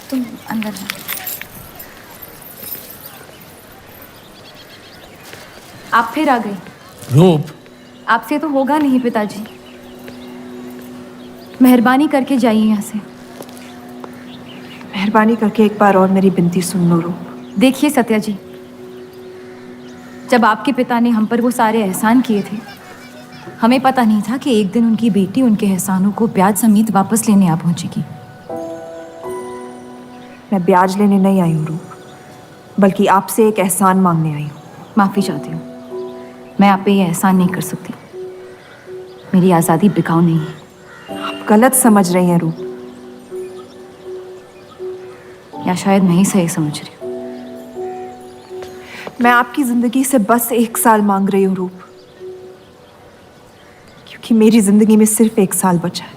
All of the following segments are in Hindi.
तुम अंदर जाओ। आप फिर आ गई। रूप, आपसे तो होगा नहीं पिताजी। मेहरबानी करके जाइए यहाँ से। मेहरबानी करके एक बार और मेरी विनती सुन लो रूप। देखिए सत्या जी, जब आपके पिता ने हम पर वो सारे एहसान किए थे, हमें पता नहीं था कि एक दिन उनकी बेटी उनके एहसानों को ब्याज समेत वापस लेने आ पहुंचेगी। मैं ब्याज लेने नहीं आई हूँ रूप, बल्कि आपसे एक एहसान मांगने आई हूँ। माफी चाहती हूँ, मैं आप पे ये एहसान नहीं कर सकती। मेरी आज़ादी बिकाऊ नहीं है। आप गलत समझ रही हैं रूप। या शायद मैं ही सही समझ रही हूँ। मैं आपकी जिंदगी से बस 1 साल मांग रही हूँ रूप, क्योंकि मेरी जिंदगी में सिर्फ 1 साल बचा है।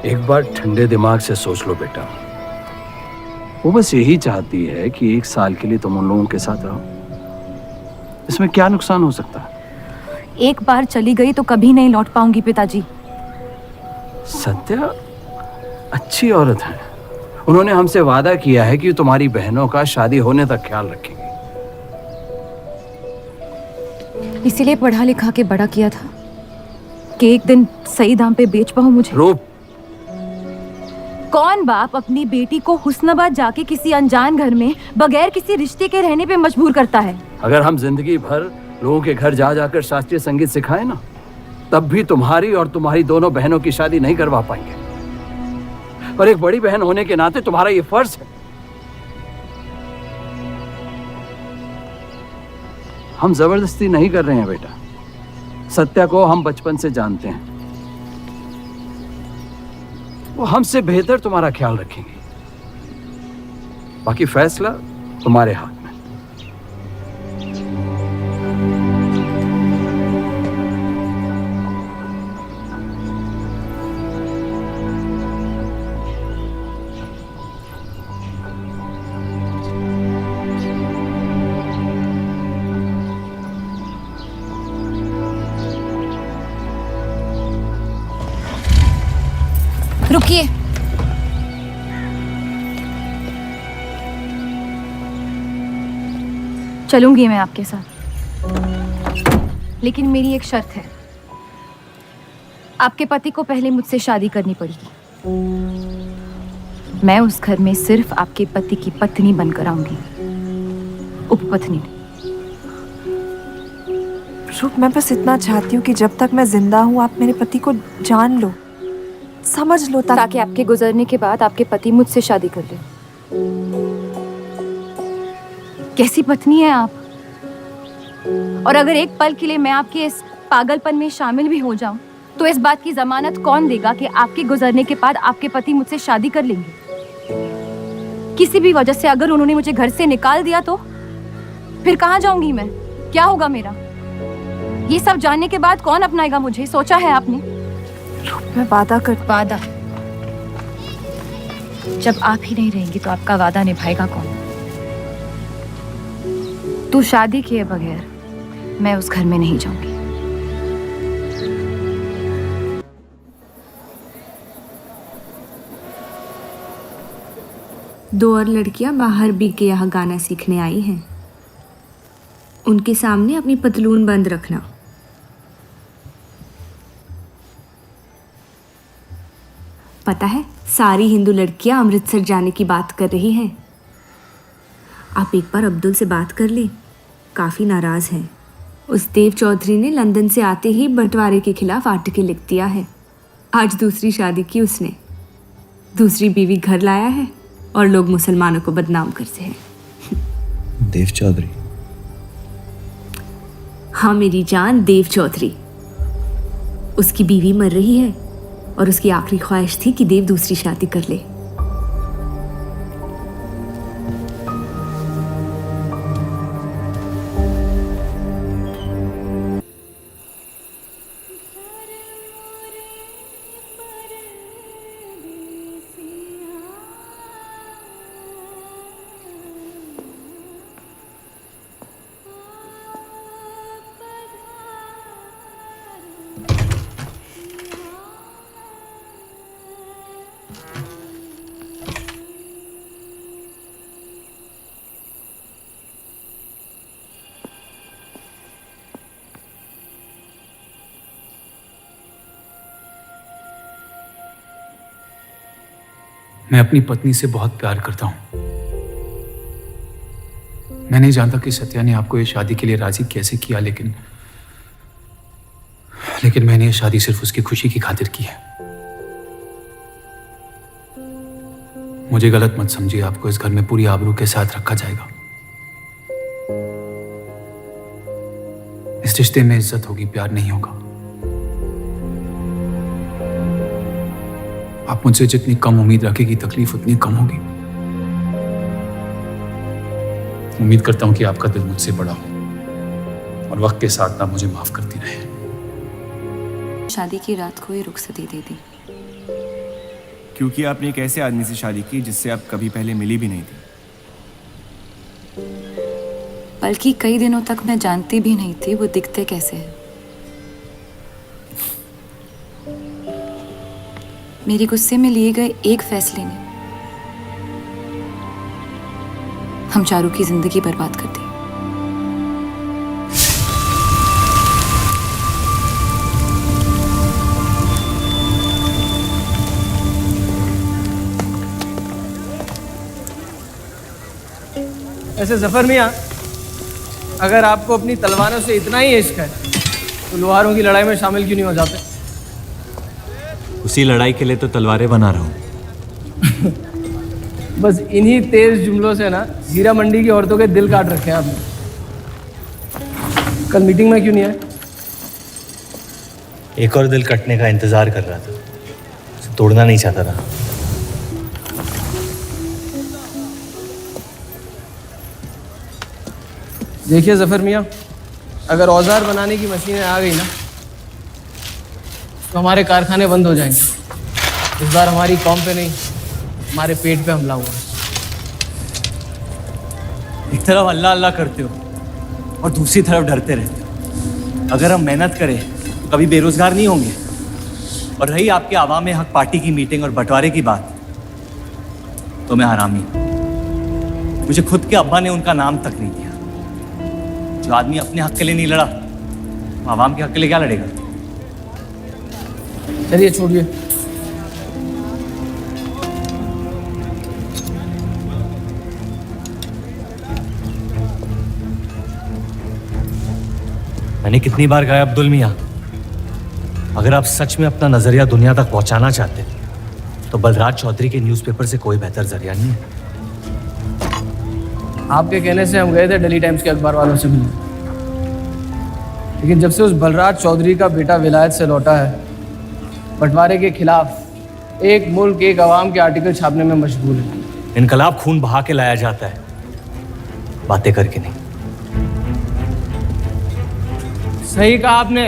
एक बार ठंडे दिमाग से सोच लो बेटा। वो बस यही चाहती है कि 1 साल के लिए तुम उन लोगों के साथ रहो। इसमें क्या नुकसान हो सकता है? एक बार चली गई तो कभी नहीं लौट पाऊंगी पिताजी। सत्या अच्छी औरत है। उन्होंने हमसे वादा किया है कि तुम्हारी बहनों का शादी होने तक ख्याल रखेंगे। इसीलिए पढ़ा लिखा के बड़ा किया था कि एक दिन सही दाम पे बेच पाऊं मुझे। रूप, कौन बाप अपनी बेटी को हुस्नाबाद जाके किसी अनजान घर में बगैर किसी रिश्ते के रहने पे मजबूर करता है? अगर हम जिंदगी भर लोगों के घर जा जाकर शास्त्रीय संगीत सिखाएं ना, तब भी तुम्हारी और तुम्हारी दोनों बहनों की शादी नहीं करवा पाएंगे। पर एक बड़ी बहन होने के नाते तुम्हारा ये फर्ज है। हम जबरदस्ती नहीं कर रहे हैं बेटा। सत्या को हम बचपन से जानते हैं। वो हमसे बेहतर तुम्हारा ख्याल रखेंगे। बाकी फैसला तुम्हारे हाथ में। रुकिए। चलूंगी मैं आपके साथ, लेकिन मेरी एक शर्त है। आपके पति को पहले मुझसे शादी करनी पड़ेगी। मैं उस घर में सिर्फ आपके पति की पत्नी बनकर आऊंगी, उपपत्नी। रूप, मैं बस इतना चाहती हूँ कि जब तक मैं जिंदा हूँ आप मेरे पति को जान लो, समझ लो, ताकि आपके गुजरने के बाद आपके पति मुझसे शादी कर ले। कैसी पत्नी है आप? और अगर एक पल के लिए मैं आपके इस पागलपन में शामिल भी हो जाऊं, तो इस बात की जमानत कौन देगा कि आपके गुजरने के बाद आपके पति मुझसे शादी कर लेंगे? किसी भी वजह से अगर उन्होंने मुझे घर से निकाल दिया तो फिर कहाँ जाऊंगी मैं? क्या होगा मेरा? ये सब जानने के बाद कौन अपनाएगा मुझे? सोचा है आपने? मैं वादा वादा? जब आप ही नहीं रहेंगी तो आपका वादा निभाएगा कौन? तू शादी किए बगैर मैं उस घर में नहीं जाऊंगी। दो और लड़कियां बाहर बी के यहाँ गाना सीखने आई हैं। उनके सामने अपनी पतलून बंद रखना। पता है, सारी हिंदू लड़कियां अमृतसर जाने की बात कर रही हैं। आप एक बार अब्दुल से बात कर ले, काफ़ी नाराज़ हैं। उस देव चौधरी ने लंदन से आते ही बंटवारे के खिलाफ आर्टिकल लिख दिया है। आज दूसरी शादी की उसने, दूसरी बीवी घर लाया है और लोग मुसलमानों को बदनाम करते हैं। देव चौधरी? हाँ मेरी जान, देव चौधरी। उसकी बीवी मर रही है और उसकी आखिरी ख्वाहिश थी कि देव दूसरी शादी कर ले। मैं अपनी पत्नी से बहुत प्यार करता हूं। मैं नहीं जानता कि सत्या ने आपको ये शादी के लिए राजी कैसे किया, लेकिन मैंने ये शादी सिर्फ उसकी खुशी की खातिर की है। मुझे गलत मत समझिए, आपको इस घर में पूरी आबरू के साथ रखा जाएगा। इस रिश्ते में इज्जत होगी, प्यार नहीं होगा। आप मुझसे जितनी कम उम्मीद रखेगी, तकलीफ उतनी कम होगी। उम्मीद करता हूं कि आपका दिल मुझसे बड़ा हो और वक्त के साथ ना मुझे माफ करती रहे। शादी की रात को ही रुखसती दे दी। क्योंकि आपने एक ऐसे आदमी से शादी की जिससे आप कभी पहले मिली भी नहीं थी। बल्कि कई दिनों तक मैं जानती भी नहीं थी वो दिखते कैसे हैं। मेरे गुस्से में लिए गए एक फैसले ने हम चारों की जिंदगी बर्बाद कर दी। ऐसे जफर मियाँ, अगर आपको अपनी तलवारों से इतना ही इश्क है तो लोहारों की लड़ाई में शामिल क्यों नहीं हो जाते? उसी लड़ाई के लिए तो तलवारें बना रहा हूँ। बस इन्हीं तेज जुमलों से ना हीरा मंडी की औरतों के दिल काट रखे हैं आपने। कल मीटिंग में क्यों नहीं आए? एक और दिल कटने का इंतजार कर रहा था, उसे तोड़ना नहीं चाहता था। देखिए जफर मियाँ, अगर औजार बनाने की मशीनें आ गई ना तो हमारे कारखाने बंद हो जाएंगे। इस बार हमारी कौम पे नहीं, हमारे पेट पे हमला हुआ। एक तरफ अल्लाह अल्लाह करते हो और दूसरी तरफ डरते रहते हो। अगर हम मेहनत करें तो कभी बेरोजगार नहीं होंगे। और रही आपके आवाम हक पार्टी की मीटिंग और बंटवारे की बात, तो मैं हरामी। मुझे खुद के अब्बा ने उनका नाम तक नहीं दिया। जो आदमी अपने हक के लिए नहीं लड़ा, वो आवाम के हक के लिए क्या लड़ेगा? चलिए छोड़िए। मैंने कितनी बार कहा अब्दुल मियाँ, अगर आप सच में अपना नजरिया दुनिया तक पहुंचाना चाहते तो बलराज चौधरी के न्यूज़पेपर से कोई बेहतर जरिया नहीं है। आपके कहने से हम गए थे दिल्ली टाइम्स के अखबार वालों से मिलने, लेकिन जब से उस बलराज चौधरी का बेटा विलायत से लौटा है, बंटवारे के खिलाफ एक मुल्क एक आवाम के आर्टिकल छापने में मशगूल है। इनकलाब खून बहा के लाया जाता है, बातें करके नहीं। सही कहा आपने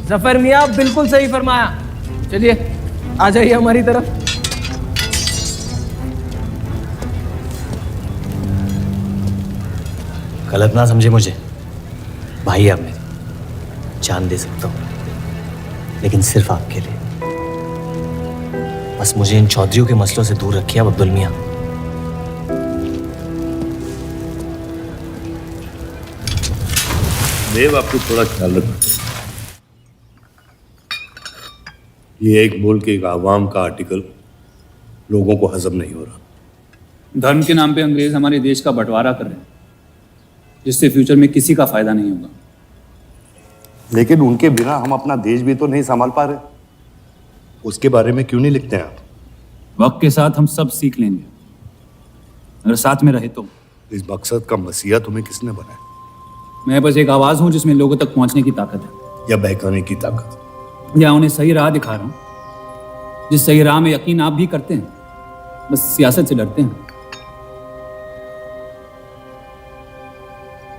जफर मियाँ, बिल्कुल सही फरमाया। चलिए आ जाइए हमारी तरफ। गलत ना समझे मुझे, भाई आप मेरे, जान दे सकता हूँ, लेकिन सिर्फ आपके लिए। बस मुझे इन चौधरियों के मसलों से दूर रखिए अब अब्दुल मियाँ। देव, आपको थोड़ा ख्याल रखना। ये एक मुल्क एक आवाम का आर्टिकल लोगों को हजम नहीं हो रहा। धर्म के नाम पे अंग्रेज हमारे देश का बंटवारा कर रहे हैं, जिससे फ्यूचर में किसी का फायदा नहीं होगा। लेकिन उनके बिना हम अपना देश भी तो नहीं संभाल पा रहे। उसके बारे में क्यों नहीं लिखते हैं आप? वक्त के साथ हम सब सीख लेंगे, अगर साथ में रहे तो। इस मकसद का मसीहा तुम्हें किसने बनाया? मैं बस एक आवाज हूं जिसमें लोगों तक पहुंचने की ताकत है, या बहकाने की ताकत? या उन्हें सही राह दिखा रहा हूं, जिस सही राह में यकीन आप भी करते हैं, बस सियासत से डरते हैं।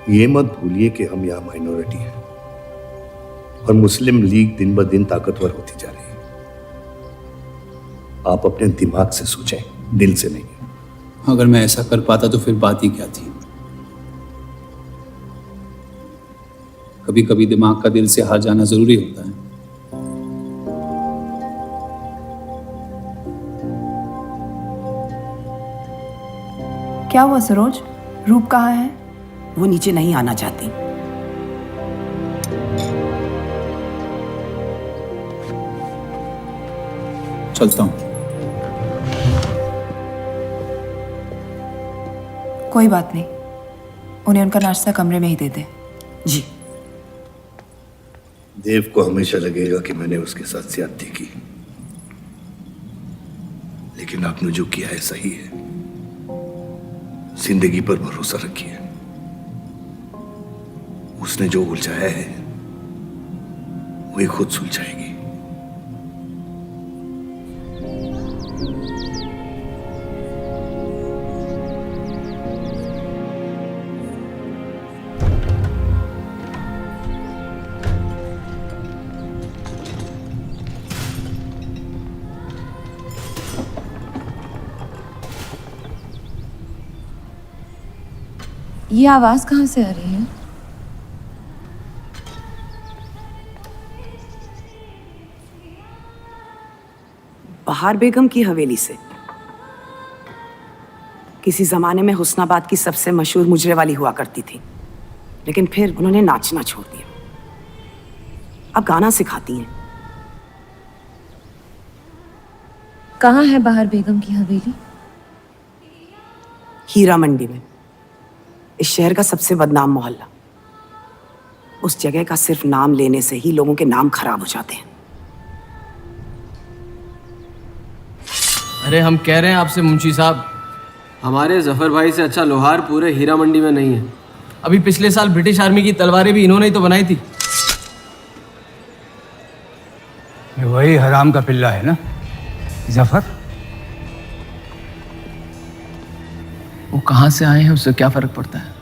ये मत भूलिए कि हम यहाँ माइनॉरिटी हैं और मुस्लिम लीग दिन ब दिन ताकतवर होती जा रही है। आप अपने दिमाग से सोचें, दिल से नहीं। अगर मैं ऐसा कर पाता तो फिर बात ही क्या थी। कभी कभी दिमाग का दिल से हार जाना जरूरी होता है। क्या हुआ सरोज? रूप कहाँ है? वो नीचे नहीं आना चाहती। चलता हूं। कोई बात नहीं, उन्हें उनका नाश्ता कमरे में ही दे दे। जी। देव को हमेशा लगेगा कि मैंने उसके साथ ज्यादती की, लेकिन आपने जो किया है सही है। जिंदगी पर भरोसा रखिए, उसने जो उलझाया है वही खुद सुलझाएगी। ये आवाज कहाँ से आ रही है? बहार बेगम की हवेली से। किसी जमाने में हुस्नाबाद की सबसे मशहूर मुजरे वाली हुआ करती थी, लेकिन फिर उन्होंने नाचना छोड़ दिया। अब गाना सिखाती हैं। कहाँ है बहार बेगम की हवेली? हीरा मंडी में, इस शहर का सबसे बदनाम मोहल्ला। उस जगह का सिर्फ नाम लेने से ही लोगों के नाम खराब हो जाते हैं। अरे हम कह रहे हैं आपसे मुंशी साहब, हमारे जफर भाई से अच्छा लोहार पूरे हीरा मंडी में नहीं है। अभी पिछले साल ब्रिटिश आर्मी की तलवारें भी इन्होंने ही तो बनाई थी। ये वही हराम का पिल्ला है ना जफर? वो कहाँ से आए हैं उससे क्या फर्क पड़ता है?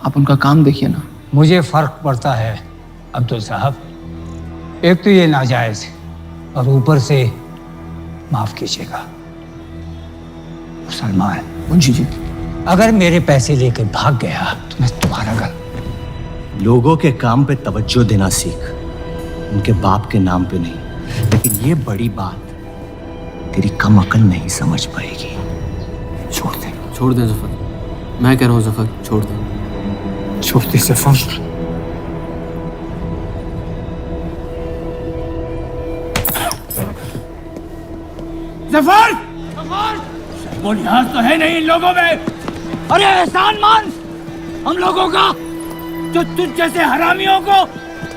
आप उनका काम देखिए ना। मुझे फर्क पड़ता है अब्दुल साहब। एक तो ये नाजायज और ऊपर से माफ कीजिएगा मुसलमान मुंशी जी, अगर मेरे पैसे लेकर भाग गया तो मैं तुम्हारा घर। लोगों के काम पे तवज्जो देना सीख, उनके बाप के नाम पे नहीं। लेकिन ये बड़ी बात तेरी कम अकल नहीं समझ पाएगी। छोड़ दे। छोड़ दे जफर, मैं कह रहा हूँ जफर छोड़ दे। छोड़ दे जफर। जफर! वो लिहाज तो है नहीं इन लोगों में। अरे एहसान मान हम लोगों का, जो तुझ जैसे हरामियों को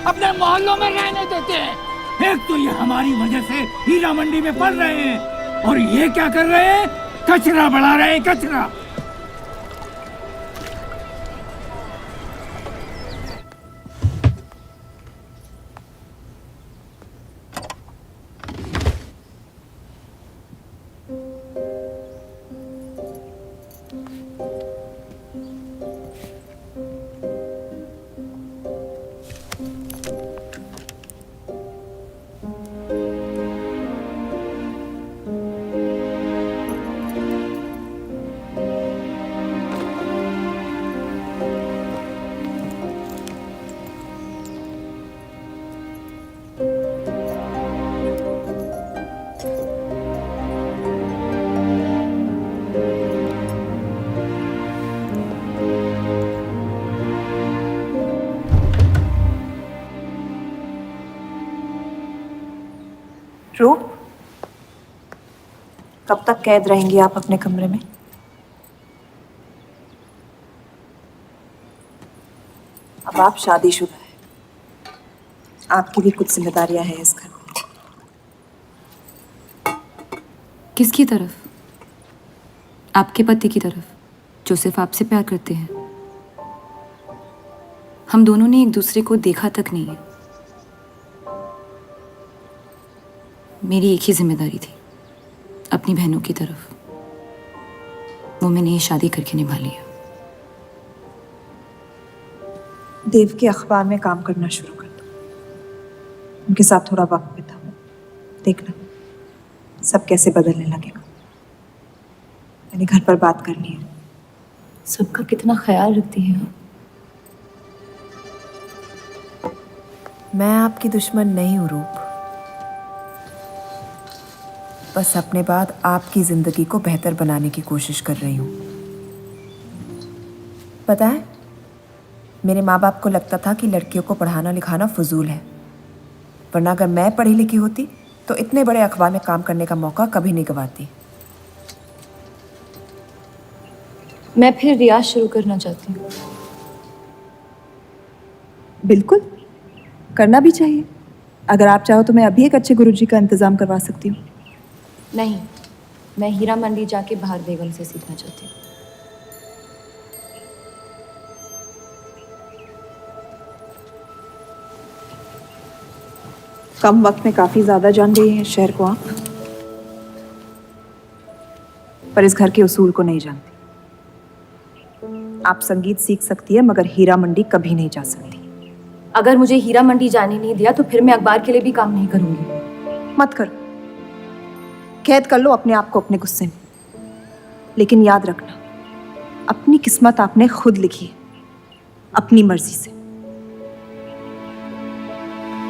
अपने मोहल्लों में रहने देते हैं। एक तो ये हमारी वजह से हीरा मंडी में पड़ रहे हैं, और ये क्या कर रहे हैं? कचरा बढ़ा रहे हैं, कचरा। रूप, कब तक कैद रहेंगी आप अपने कमरे में? अब आप शादीशुदा हैं, आपकी भी कुछ जिम्मेदारियां हैं इस घर में। किसकी तरफ? आपके पति की तरफ, जो सिर्फ आपसे प्यार करते हैं। हम दोनों ने एक दूसरे को देखा तक नहीं है। मेरी एक ही जिम्मेदारी थी, अपनी बहनों की तरफ। वो मैंने ये शादी करके निभा लिया। देव के अखबार में काम करना शुरू कर दो, उनके साथ थोड़ा वक्त बिताओ, देखना सब कैसे बदलने लगेगा। मैंने घर पर बात करनी है। सबका कितना ख्याल रखती हैं आप। मैं आपकी दुश्मन नहीं हूँ रूप, बस अपने बाद आपकी जिंदगी को बेहतर बनाने की कोशिश कर रही हूँ। पता है, मेरे माँ बाप को लगता था कि लड़कियों को पढ़ाना लिखाना फजूल है, वरना अगर मैं पढ़ी लिखी होती तो इतने बड़े अखबार में काम करने का मौका कभी नहीं गंवाती। मैं फिर रियाज शुरू करना चाहती हूँ। बिल्कुल, करना भी चाहिए। अगर आप चाहो तो मैं अभी एक अच्छे गुरुजी का इंतज़ाम करवा सकती हूँ। नहीं, मैं हीरा मंडी जाके बाहर बेगम से सीखना चाहती हूँ। कम वक्त में काफ़ी ज़्यादा जान रही हैं इस शहर को आप, पर इस घर के उसूल को नहीं जानती। आप संगीत सीख सकती है मगर हीरा मंडी कभी नहीं जा सकती। अगर मुझे हीरा मंडी जाने नहीं दिया तो फिर मैं अखबार के लिए भी काम नहीं करूंगी। मत करो, कैद कर लो अपने आप को अपने गुस्से में, लेकिन याद रखना अपनी किस्मत आपने खुद लिखी है, अपनी मर्जी से।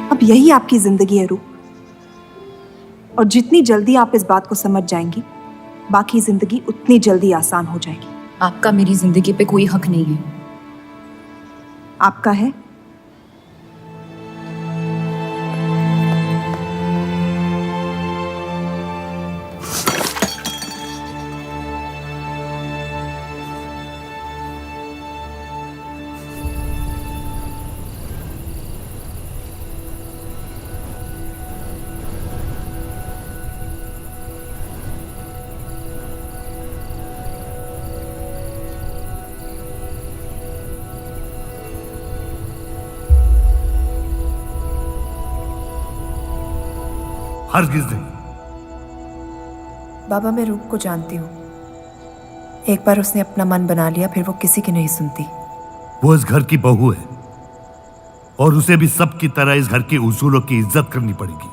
अब यही आपकी जिंदगी है रूप, और जितनी जल्दी आप इस बात को समझ जाएंगी बाकी जिंदगी उतनी जल्दी आसान हो जाएगी। आपका मेरी जिंदगी पे कोई हक नहीं है। आपका है। हरगिज नहीं। बाबा, मैं रूप को जानती हूँ। एक बार उसने अपना मन बना लिया फिर वो किसी की नहीं सुनती। वो इस घर की बहू है और उसे भी सबकी तरह इस घर के उसूलों की इज्जत करनी पड़ेगी।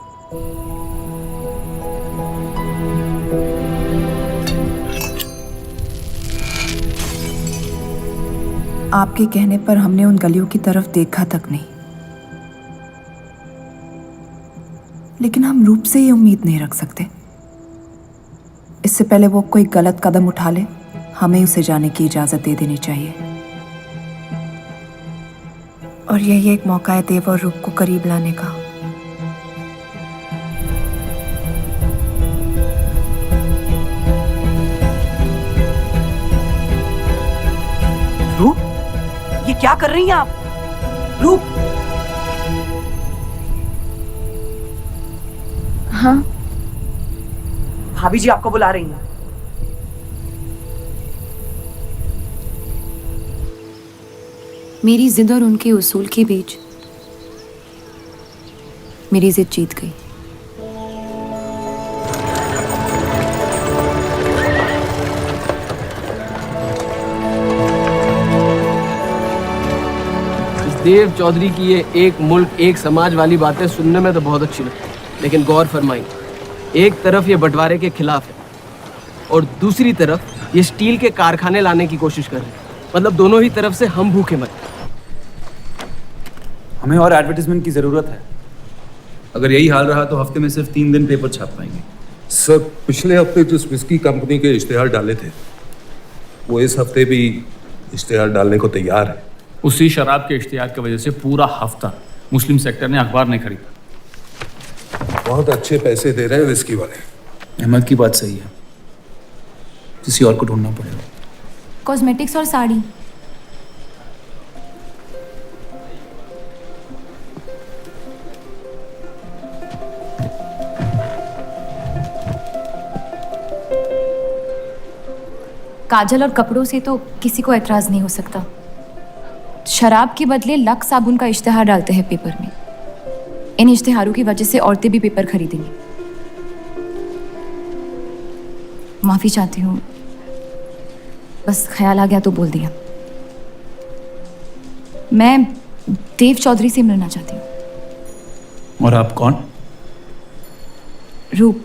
आपके कहने पर हमने उन गलियों की तरफ देखा तक नहीं, लेकिन हम रूप से ये उम्मीद नहीं रख सकते। इससे पहले वो कोई गलत कदम उठा ले हमें उसे जाने की इजाजत दे देनी चाहिए। और यही एक मौका है देव और रूप को करीब लाने का। रूप, ये क्या कर रही हैं आप? रूप। हाँ, भाभी जी आपको बुला रही हैं। मेरी जिद और उनके उसूल के बीच मेरी जिद जीत गई। देव चौधरी की ये एक मुल्क एक समाज वाली बातें सुनने में तो बहुत अच्छी लगती, लेकिन गौर फरमाई, एक तरफ ये बंटवारे के खिलाफ है और दूसरी तरफ ये स्टील के कारखाने लाने की कोशिश कर रहे हैं। मतलब दोनों ही तरफ से हम भूखे मत। हमें और एडवर्टाइजमेंट की ज़रूरत है। अगर यही हाल रहा तो हफ्ते में सिर्फ 3 दिन पेपर छाप पाएंगे। सर, पिछले हफ्ते जिस विस्की कंपनी के इश्तेहार डाले थे वो इस हफ्ते भी इश्तेहार डालने को तैयार है। उसी शराब के इश्तेहार की वजह से पूरा हफ्ता मुस्लिम सेक्टर ने अखबार नहीं खरीदा। बहुत अच्छे पैसे दे रहे हैं विस्की वाले। अहमद की बात सही है, किसी और को ढूंढना पड़ेगा। कॉस्मेटिक्स और साड़ी। काजल और कपड़ों से तो किसी को एतराज नहीं हो सकता। शराब के बदले लक्स साबुन का इश्तेहार डालते हैं पेपर में। इन इश्तेहारों की वजह से औरतें भी पेपर खरीदेंगी। माफी चाहती हूँ, बस ख्याल आ गया तो बोल दिया। मैं देव चौधरी से मिलना चाहती हूँ। और आप कौन? रूप,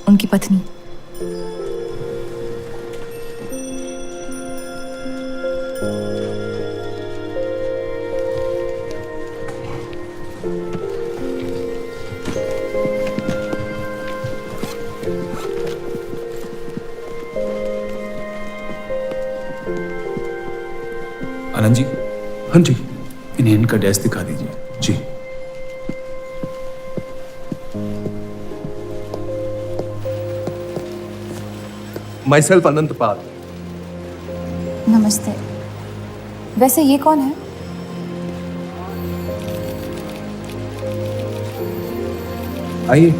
उनकी पत्नी। आनंद जी। हाँ जी। इन्हें इनका डेस्क दिखा दीजिए। जी। माई सेल्फ अनंत पाल। नमस्ते। वैसे ये कौन है? आइए।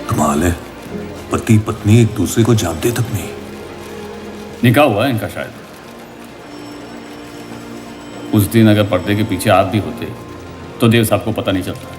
कमाल है, पति पत्नी एक दूसरे को जानते तक नहीं। निकाह हुआ है इनका शायद। उस दिन अगर पर्दे के पीछे आप भी होते तो देव साहब को पता नहीं चलता।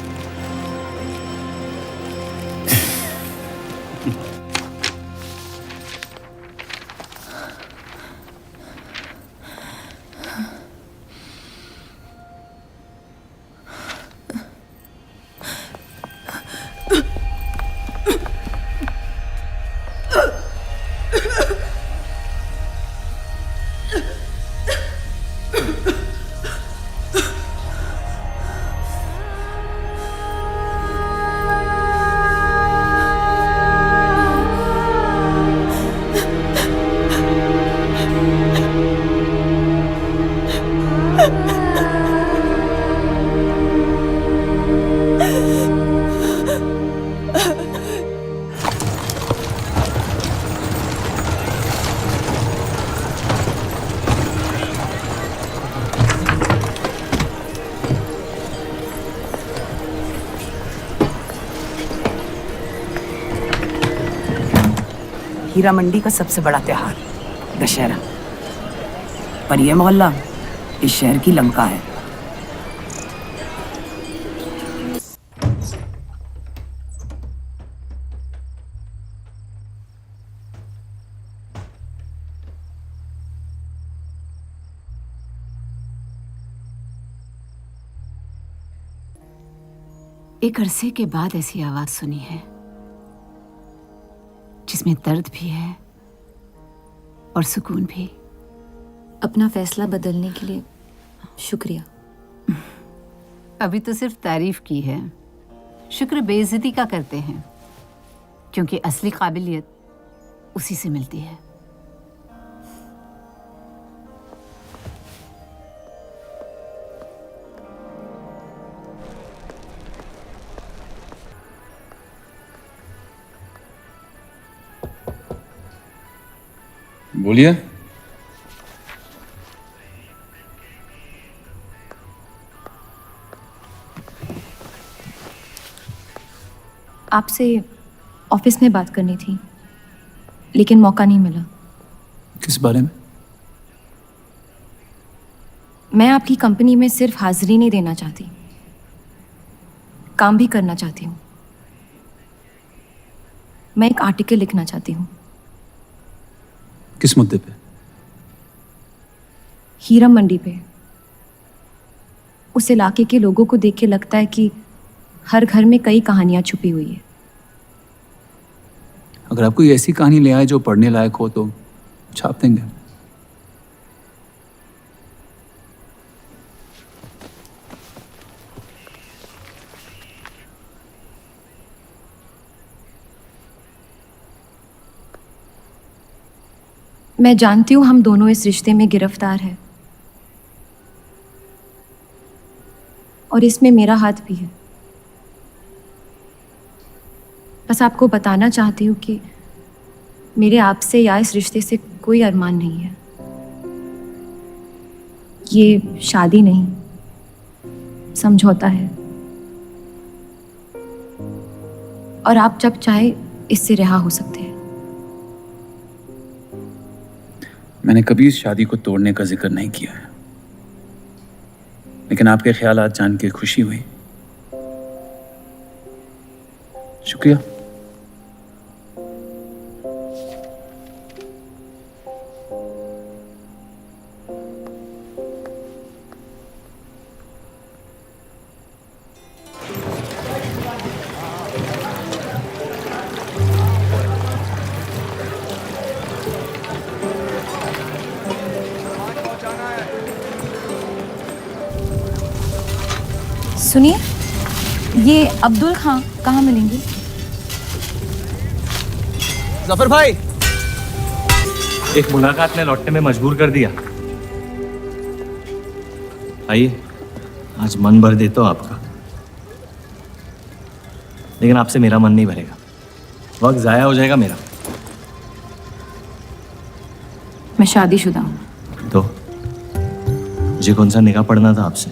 हीरा मंडी का सबसे बड़ा त्योहार दशहरा, पर यह मोहल्ला इस शहर की लंका है। एक अरसे के बाद ऐसी आवाज सुनी है जिसमें दर्द भी है और सुकून भी। अपना फैसला बदलने के लिए शुक्रिया। अभी तो सिर्फ तारीफ की है, शुक्र बेइज्जती का करते हैं, क्योंकि असली काबिलियत उसी से मिलती है। बोलिए। आपसे ऑफिस में बात करनी थी, लेकिन मौका नहीं मिला। किस बारे में? मैं आपकी कंपनी में सिर्फ हाजिरी नहीं देना चाहती, काम भी करना चाहती हूँ। मैं एक आर्टिकल लिखना चाहती हूँ। किस मुद्दे पे? हीरा मंडी पे। उस इलाके के लोगों को देख के लगता है कि हर घर में कई कहानियां छुपी हुई है। अगर आप कोई ऐसी कहानी ले आए जो पढ़ने लायक हो तो छाप देंगे। मैं जानती हूँ हम दोनों इस रिश्ते में गिरफ्तार हैं, और इसमें मेरा हाथ भी है। बस आपको बताना चाहती हूँ कि मेरे आपसे या इस रिश्ते से कोई अरमान नहीं है। ये शादी नहीं, समझौता है, और आप जब चाहे इससे रिहा हो सकते हैं। मैंने कभी इस शादी को तोड़ने का जिक्र नहीं किया है, लेकिन आपके ख्यालात जान के खुशी हुई। शुक्रिया। सुनिए, ये अब्दुल खां कहाँ मिलेंगे? जफर भाई, एक मुलाकात ने लौटने में मजबूर कर दिया। आइए, आज मन भर देता हूं आपका, लेकिन आपसे मेरा मन नहीं भरेगा। वक्त जाया हो जाएगा मेरा। मैं शादीशुदा हूँ। तो मुझे कौन सा निगाह पड़ना था आपसे?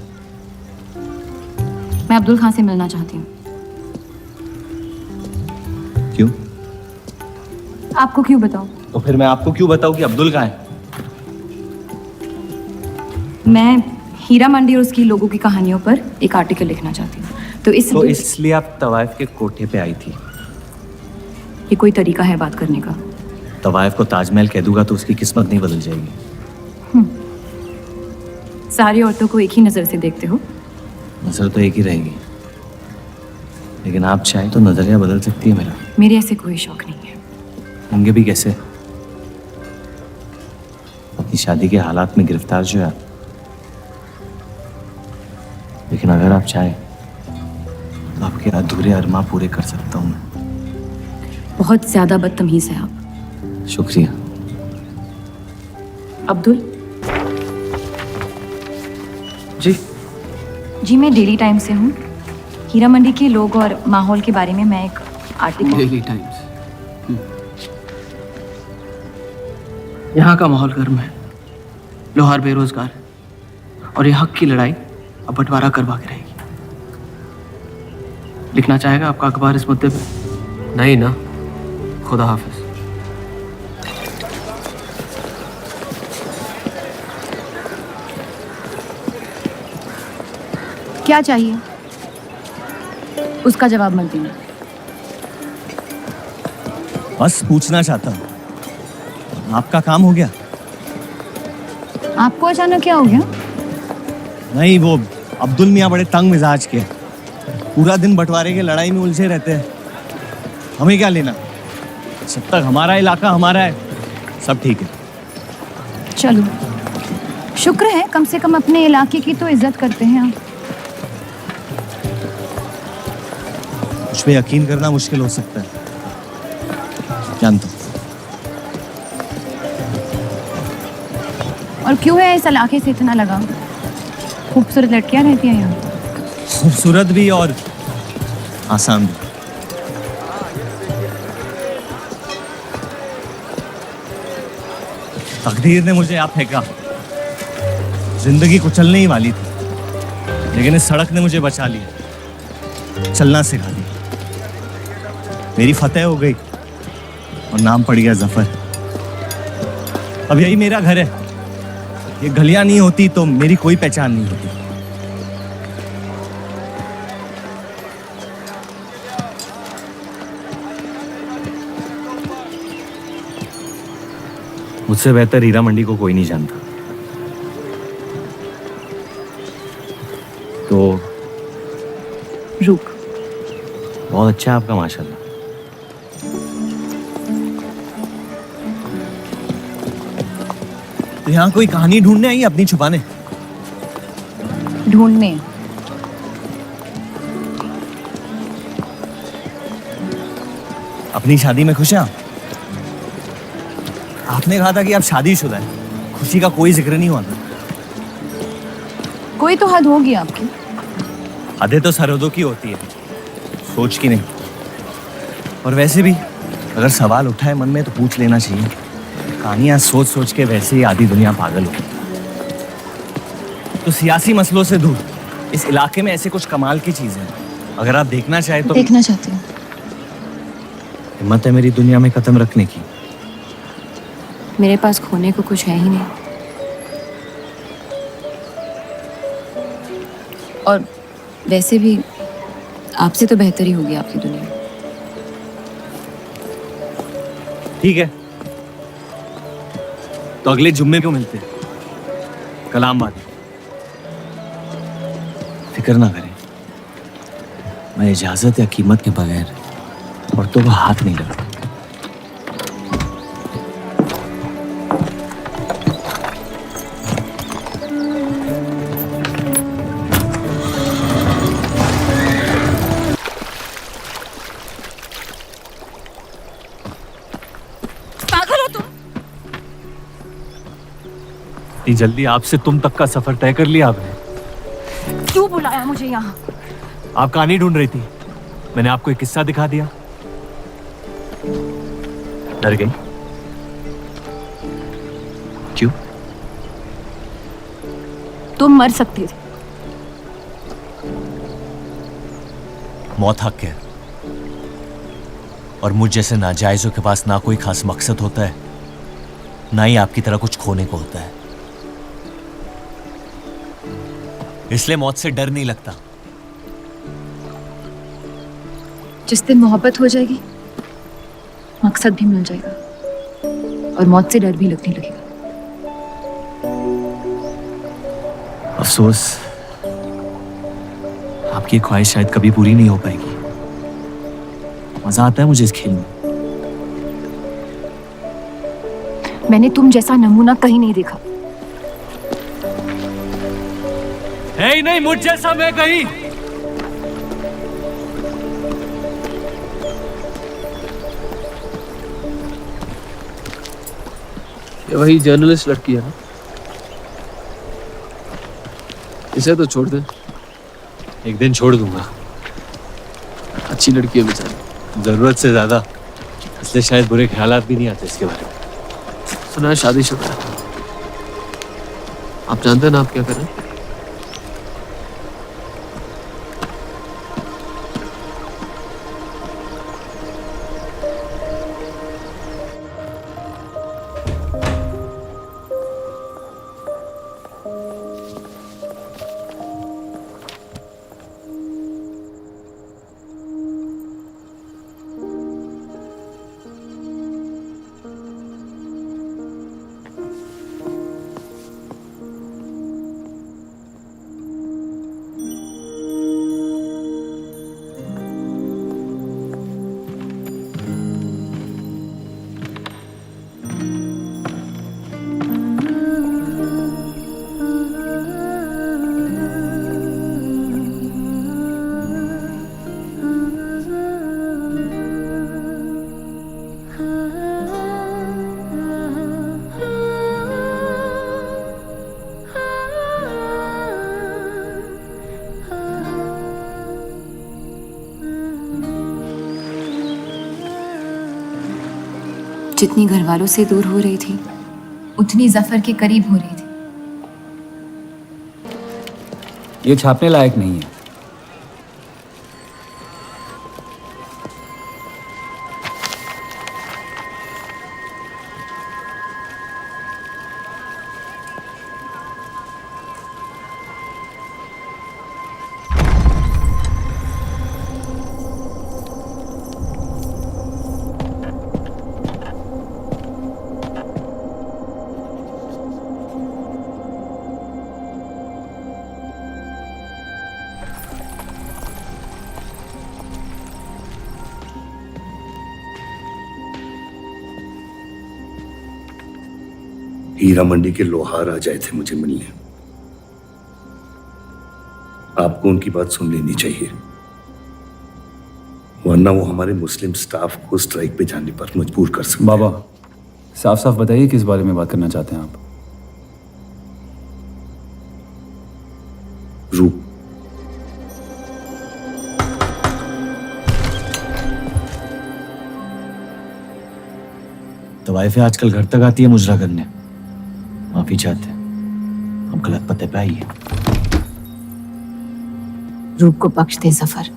मैं अब्दुल खां से मिलना चाहती हूँ। क्यों? आपको क्यों बताऊँ? तो फिर मैं आपको क्यों बताऊं कि अब्दुल कहाँ है? मैं हीरा मंडी और उसकी लोगों की कहानियों पर एक आर्टिकल लिखना चाहती हूँ, तो इसलिए आप तवाइफ के कोठे पे आई थी? ये कोई तरीका है बात करने का? तवाइफ को ताजमहल कह दूंगा तो उसकी किस्मत नहीं बदल जाएगी। सारी औरतों को एक ही नजर से देखते हो? नजर तो एक ही रहेगी, लेकिन आप चाहे तो नजरिया बदल सकती है मेरा। मेरे ऐसे कोई शौक नहीं है। होंगे भी कैसे? अपनी शादी के हालात में गिरफ्तार जो है आप। लेकिन अगर आप चाहे तो आपके अधूरे अरमा पूरे कर सकता हूं मैं। बहुत ज्यादा बदतमीज है आप। शुक्रिया। अब्दुल जी जी, मैं डेली टाइम्स से हूँ। हीरा मंडी के लोग और माहौल के बारे में मैं एक आर्टिकल। Daily times. यहाँ का माहौल गर्म है, लोहार बेरोजगार है और ये हक की लड़ाई अब बंटवारा करवा के रहेगी। लिखना चाहेगा आपका अखबार इस मुद्दे पे? नहीं ना, खुदा हाफिज। क्या चाहिए उसका जवाब मत देना। बस पूछना चाहता हूँ, आपका काम हो गया? आपको अचानक क्या हो गया? नहीं, वो अब्दुल मियाँ बड़े तंग मिजाज के, पूरा दिन बंटवारे के लड़ाई में उलझे रहते हैं। हमें क्या लेना, जब तक हमारा इलाका हमारा है सब ठीक है। चलो, शुक्र है कम से कम अपने इलाके की तो इज्जत करते हैं आप। मुझ पे यकीन करना मुश्किल हो सकता है, जानता हूं। और क्यों है इस इलाके से इतना लगाव? खूबसूरत लड़कियां रहती हैं यहाँ। खूबसूरत भी और आसान भी। तकदीर ने मुझे यहाँ फेंका। जिंदगी कुचलने ही वाली थी, लेकिन इस सड़क ने मुझे बचा लिया, चलना सिखा दिया। मेरी फतेह हो गई और नाम पड़ गया जफर। अब यही मेरा घर है। ये गलियां नहीं होती तो मेरी कोई पहचान नहीं होती। मुझसे बेहतर हीरा मंडी को कोई नहीं जानता। तो रुक। बहुत अच्छा है आपका, माशाल्लाह। तो यहाँ कोई कहानी ढूंढने आई, अपनी छुपाने? ढूंढने? अपनी शादी में खुश हैं आप? आपने कहा था कि आप शादीशुदा हैं, खुशी का कोई जिक्र नहीं हुआ था। कोई तो हद होगी आपकी। हदें तो सरहदों की होती है, सोच की नहीं। और वैसे भी अगर सवाल उठा है मन में तो पूछ लेना चाहिए। कहानियां सोच सोच के वैसे ही आधी दुनिया पागल हो। तो सियासी मसलों से दूर इस इलाके में ऐसे कुछ कमाल की चीजें हैं, अगर आप देखना चाहे तो। देखना चाहती हूँ। हिम्मत है मेरी दुनिया में कदम रखने की? मेरे पास खोने को कुछ है ही नहीं। और वैसे भी आपसे तो बेहतर ही होगी आपकी दुनिया। ठीक है, तो अगले जुम्मे को मिलते हैं, कलाम बात। फिक्र ना करें, मैं इजाजत या कीमत के बगैर औरतों को हाथ नहीं लगाता। इतनी जल्दी आपसे तुम तक का सफर तय कर लिया आपने? क्यों बुलाया मुझे यहाँ? आप कहानी ढूंढ रही थी, मैंने आपको एक किस्सा दिखा दिया। डर गई? क्यों? तुम मर सकते थे। मौत हक है, और मुझ जैसे नाजायजों के पास ना कोई खास मकसद होता है, ना ही आपकी तरह कुछ खोने को होता है। इसलिए मौत से डर नहीं लगता। जिस दिन मोहब्बत हो जाएगी, मकसद भी मिल जाएगा और मौत से डर भी लगने लगेगा। अफसोस, आपकी ख्वाहिश शायद कभी पूरी नहीं हो पाएगी। मजा आता है मुझे इस खेल में। मैंने तुम जैसा नमूना कहीं नहीं देखा। है ही नहीं मुझ जैसा मैं कहीं। ये वही जर्नलिस्ट लड़की है ना? इसे तो छोड़ दे। एक दिन छोड़ दूंगा। अच्छी लड़की है बेचारी। जरूरत से ज्यादा, इसलिए शायद बुरे ख्यालात भी नहीं आते इसके बारे में। सुना है शादीशुदा है। आप जानते हैं ना आप क्या कर रहे हैं? जितनी घर वालों से दूर हो रही थी, उतनी जफर के करीब हो रही थी। ये छापने लायक नहीं है। हीरा मंडी के लोहार आ जाए थे मुझे मिलने। आपको उनकी बात सुन लेनी चाहिए, वरना वो हमारे मुस्लिम स्टाफ को स्ट्राइक पे जाने पर मजबूर कर सकते। बाबा, साफ साफ बताइए किस बारे में बात करना चाहते हैं आप? रूप। तो वाइफे आजकल घर तक आती है मुजरा करने। माफी चाहते हैं, हम गलत पते पे आइए। रूप को बख्श दे जफर।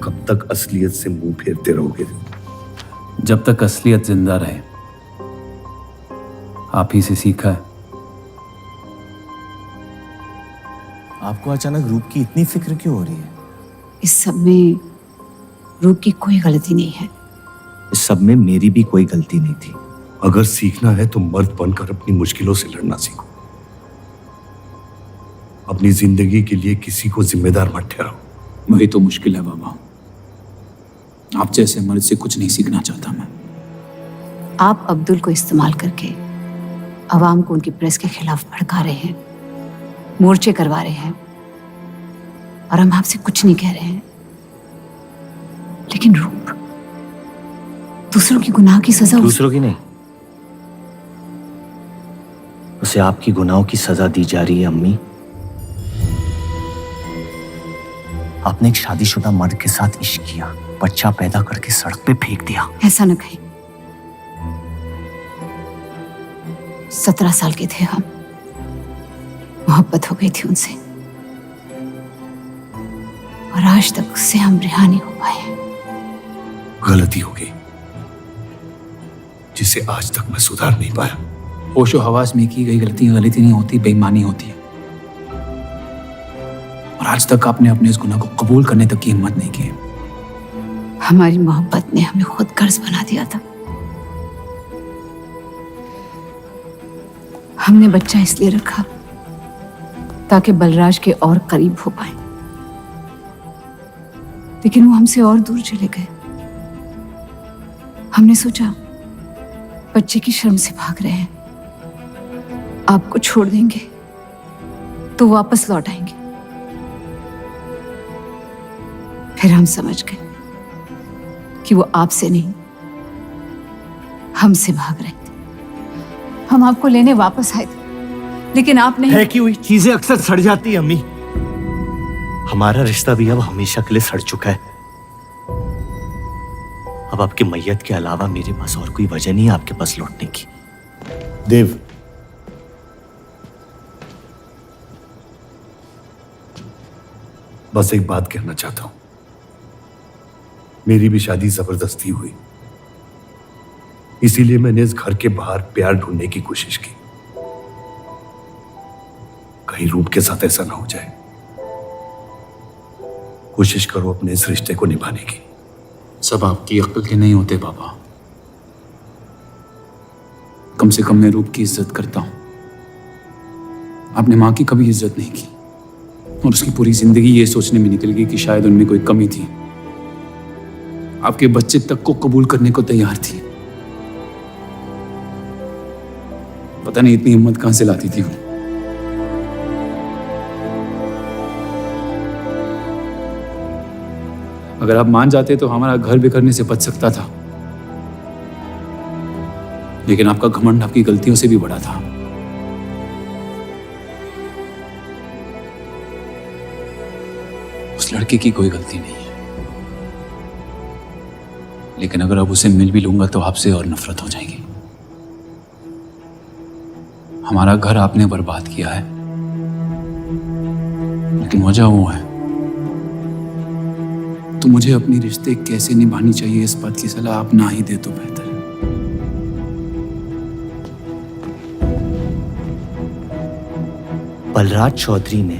कब तक असलियत से मुंह फेरते रहोगे? जब तक असलियत जिंदा रहे। आप ही से सीखा है। आपको अचानक रूप की इतनी फिक्र क्यों हो रही है? इस सब में रूप की कोई गलती नहीं है। इस सब में मेरी भी कोई गलती नहीं थी। अगर सीखना है तो मर्द बनकर अपनी मुश्किलों से लड़ना सीखो। अपनी जिंदगी के लिए किसी को जिम्मेदार मत ठहराओ। वही तो मुश्किल है बाबा। आप जैसे मर्द से कुछ नहीं सीखना चाहता मैं। आप अब्दुल को इस्तेमाल करके अवाम को उनकी प्रेस के खिलाफ भड़का रहे हैं, मोर्चे करवा रहे हैं, और हम आपसे कुछ नहीं कह रहे हैं। लेकिन रूप, दूसरों की गुनाह की सजा दूसरों की नहीं, उसे आपकी गुनाहों की सजा दी जा रही है अम्मी। आपने एक शादीशुदा मर्द के साथ इश्क किया, बच्चा पैदा करके सड़क पे फेंक दिया। ऐसा न कहें। 17 साल के थे हम, मोहब्बत हो गई थी उनसे, और आज तक उससे हम रिहा नहीं हो पाए। गलती हो गई जिसे आज तक मैं सुधार नहीं पाया। होशो हवास में की गई गलती गलती नहीं होती, बेईमानी होती है। और आज तक आपने अपने इस गुनाह को कबूल करने तक की हिम्मत नहीं की। हमारी मोहब्बत ने हमें खुद कर्ज बना दिया था। हमने बच्चा इसलिए रखा ताकि बलराज के और करीब हो पाए, लेकिन वो हमसे और दूर चले गए। हमने सोचा बच्चे की शर्म से भाग रहे हैं, आपको छोड़ देंगे तो वापस लौट आएंगे। फिर हम समझ गए कि वो आपसे नहीं हमसे भाग रहे थे। हम आपको लेने वापस आए थे, लेकिन आप नहीं। फेंकी हुई चीजें अक्सर सड़ जाती है अम्मी। हमारा रिश्ता भी अब हमेशा के लिए सड़ चुका है। अब आपकी मैयत के अलावा मेरे पास और कोई वजह नहीं है आपके पास लौटने की। देव, बस एक बात कहना चाहता हूं। मेरी भी शादी जबरदस्ती हुई, इसीलिए मैंने इस घर के बाहर प्यार ढूंढने की कोशिश की। कहीं रूप के साथ ऐसा ना हो जाए। कोशिश करो अपने इस रिश्ते को निभाने की। सब आपकी अक्ल के नहीं होते पापा। कम से कम मैं रूप की इज्जत करता हूं। आपने मां की कभी इज्जत नहीं की, और उसकी पूरी जिंदगी ये सोचने में निकल गई कि शायद उनमें कोई कमी थी। आपके बच्चे तक को कबूल करने को तैयार थी। पता नहीं इतनी हिम्मत कहां से लाती थी वो। अगर आप मान जाते तो हमारा घर बिखरने से बच सकता था, लेकिन आपका घमंड आपकी गलतियों से भी बड़ा था। उस लड़के की कोई गलती नहीं है, लेकिन अगर अब उसे मिल भी लूंगा तो आपसे और नफरत हो जाएगी। हमारा घर आपने बर्बाद किया है, लेकिन वजह वो है। तो मुझे अपनी रिश्ते कैसे निभानी चाहिए इस बात की सलाह आप ना ही दे तो बेहतर है। बलराज चौधरी ने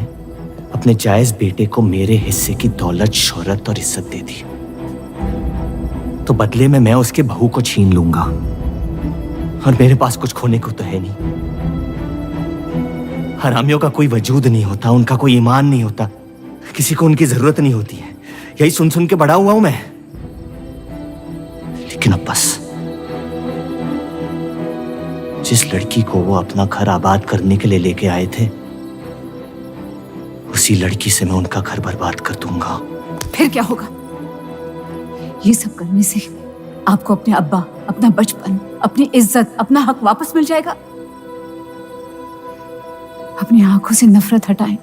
अपने जायज बेटे को मेरे हिस्से की दौलत, शोहरत और इज्जत दे दी, तो बदले में मैं उसके बहू को छीन लूंगा, और मेरे पास कुछ खोने को तो है नहीं। हरामियों का कोई वजूद नहीं होता, उनका कोई ईमान नहीं होता, किसी को उनकी जरूरत नहीं होती है। यही सुन सुन के बड़ा हुआ हूं मैं। लेकिन अब बस, जिस लड़की को वो अपना घर आबाद करने के लिए लेके आए थे, उसी लड़की से मैं उनका घर बर्बाद कर दूंगा। फिर क्या होगा? ये सब करने से आपको अपने अब्बा, अपना बचपन, अपनी इज्जत, अपना हक वापस मिल जाएगा। अपनी आंखों से नफरत हटाएं,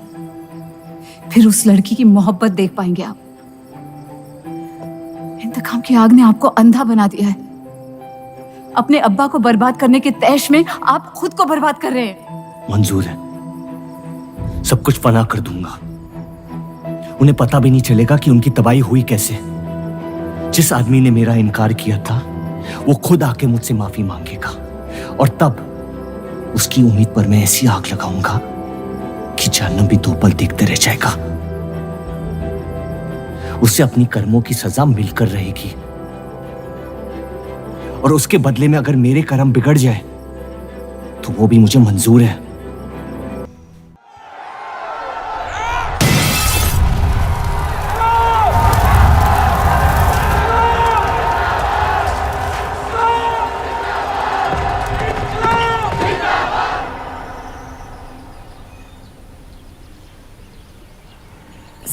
फिर उस लड़की की मोहब्बत देख पाएंगे आप। इंतकाम की आग ने आपको अंधा बना दिया है। अपने अब्बा को बर्बाद करने के तैश में आप खुद को बर्बाद कर रहे हैं। मंजूर है, सब कुछ फना कर दूंगा। उन्हें पता भी नहीं चलेगा कि उनकी तबाही हुई कैसे। जिस आदमी ने मेरा इनकार किया था, वो खुद आके मुझसे माफी मांगेगा, और तब उसकी उम्मीद पर मैं ऐसी आग लगाऊंगा कि जहन्नम भी 2 पल देखते रह जाएगा। उसे अपनी कर्मों की सजा मिलकर रहेगी, और उसके बदले में अगर मेरे कर्म बिगड़ जाए तो वो भी मुझे मंजूर है।